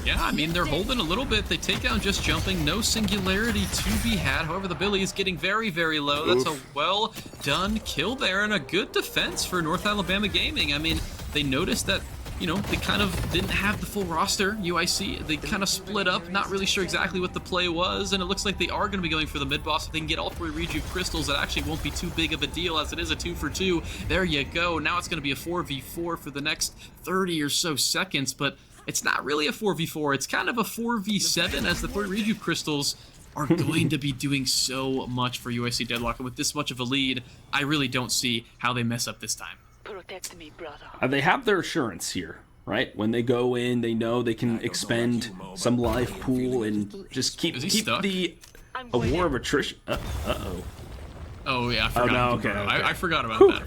Yeah, I mean, they're holding a little bit. They take down just jumping. No singularity to be had. However, the Billy is getting very, very low. That's a well-done kill there and a good defense for North Alabama Gaming. I mean, they noticed that, you know, they kind of didn't have the full roster, UIC. They kind of split up, not really sure exactly what the play was, and it looks like they are going to be going for the mid-boss. If they can get all 3 Rejuve crystals, that actually won't be too big of a deal, as it is a 2-for-2. There you go. Now it's going to be a 4v4 for the next 30 or so seconds, but it's not really a 4v4, it's kind of a 4v7, as the 3 Rejuve crystals are going to be doing so much for USC Deadlock, and with this much of a lead, I really don't see how they mess up this time. Protect me, brother. They have their assurance here, right? When they go in, they know they can expend some life pool and just keep the war of attrition. Uh-oh. Oh, yeah, I forgot. Oh, no, okay. I forgot about that.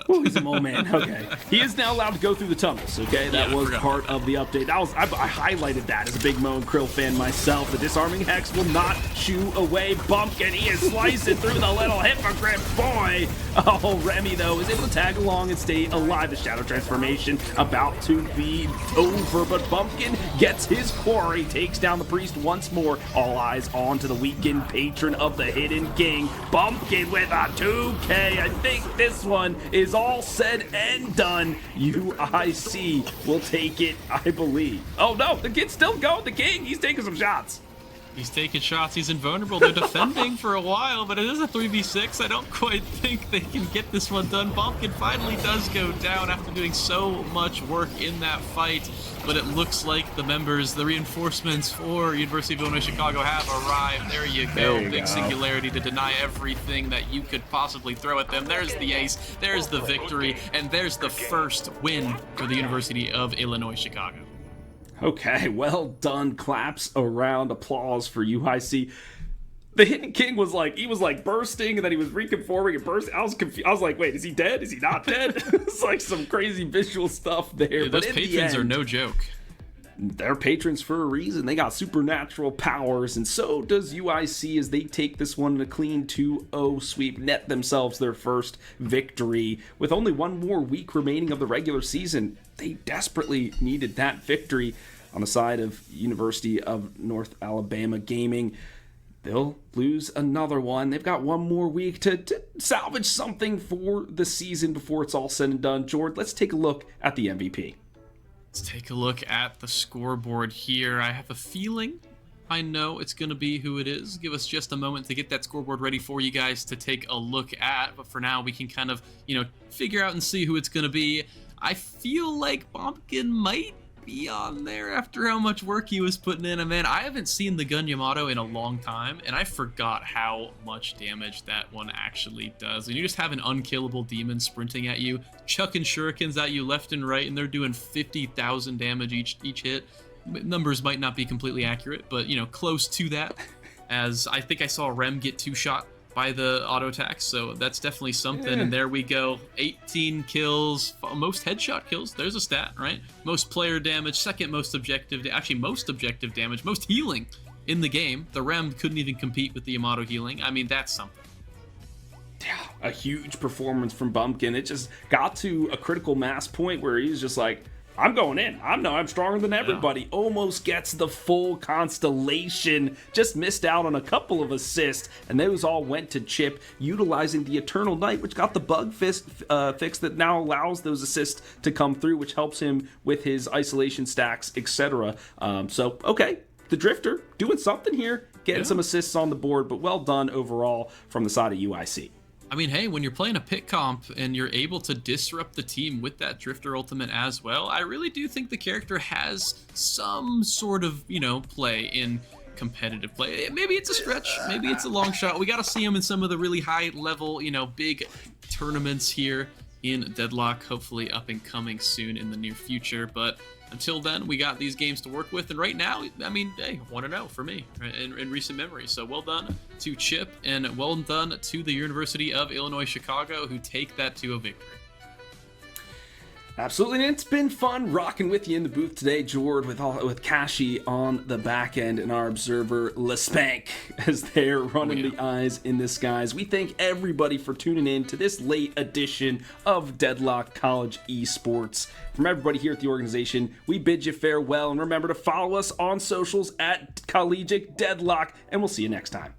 Oh, he's a mole man. Okay. He is now allowed to go through the tunnels, okay? That was part of the update. I highlighted that as a big Mo and Krill fan myself. The disarming hex will not shoo away Bumpkin. He is slicing through the little hippogriff boy. Oh, Remy, though, is able to tag along and stay alive. The shadow transformation about to be over, but Bumpkin gets his quarry, takes down the priest once more. All eyes on to the weakened patron of the Hidden King. Bumpkin with a 2K. I think this one is all said and done. UIC will take it, I believe. Oh no, the kid's still going. The king, he's taking some shots. He's taking shots. He's invulnerable. They're defending for a while, but it is a 3v6. I don't quite think they can get this one done. Bumpkin finally does go down after doing so much work in that fight, but it looks like the members, the reinforcements for University of Illinois Chicago have arrived. There you go. Big singularity to deny everything that you could possibly throw at them. There's the ace, there's the victory, and there's the first win for the University of Illinois Chicago. Okay, well done. Claps around, applause for UIC. The Hidden King was like, he was like bursting, and then he was reconforming and bursting. I was confused. I was like, wait, is he dead? Is he not dead? It's like some crazy visual stuff there. Yeah, those patrons are no joke. They're patrons for a reason. They got supernatural powers, and so does UIC as they take this one in a clean 2-0 sweep, net themselves their first victory. With only one more week remaining of the regular season, they desperately needed that victory on the side of University of North Alabama Gaming. They'll lose another one. They've got one more week to salvage something for the season before it's all said and done. Jord, let's take a look at the MVP. Let's take a look at the scoreboard here. I have a feeling I know it's going to be who it is. Give us just a moment to get that scoreboard ready for you guys to take a look at. But for now, we can kind of, figure out and see who it's going to be. I feel like Bumpkin might be on there after how much work he was putting in. And man, I haven't seen the gun Yamato in a long time, and I forgot how much damage that one actually does. And you just have an unkillable demon sprinting at you, chucking shurikens at you left and right, and they're doing 50,000 damage each hit. Numbers might not be completely accurate, but close to that, as I think I saw Rem get 2-shot by the auto attack, so that's definitely something. And there we go, 18 kills, most headshot kills, there's a stat, right? Most player damage, second most objective, actually most objective damage, most healing in the game. The Rem couldn't even compete with the Yamato healing. I mean, that's something. Yeah, a huge performance from Bumpkin. It just got to a critical mass point where he's just like, I'm going in. I'm stronger than everybody. Yeah. Almost gets the full constellation. Just missed out on a couple of assists, and those all went to Chip, utilizing the Eternal Knight, which got the bug fix that now allows those assists to come through, which helps him with his isolation stacks, etc. So, okay, the Drifter doing something here, getting some assists on the board, but well done overall from the side of UIC. I mean, hey, when you're playing a pit comp and you're able to disrupt the team with that Drifter ultimate as well, I really do think the character has some sort of, play in competitive play. Maybe it's a stretch, maybe it's a long shot. We got to see him in some of the really high level, big tournaments here in Deadlock, hopefully up and coming soon in the near future. But until then, we got these games to work with, and right now, I mean, hey, 1-0 for me in recent memory. So well done to Chip, and well done to the University of Illinois Chicago, who take that to a victory. Absolutely, and it's been fun rocking with you in the booth today, Jord, with Kashi on the back end and our observer LeSpank as they're running the eyes in the skies. We thank everybody for tuning in to this late edition of Deadlock College Esports. From everybody here at the organization, we bid you farewell, and remember to follow us on socials at Collegiate Deadlock, and we'll see you next time.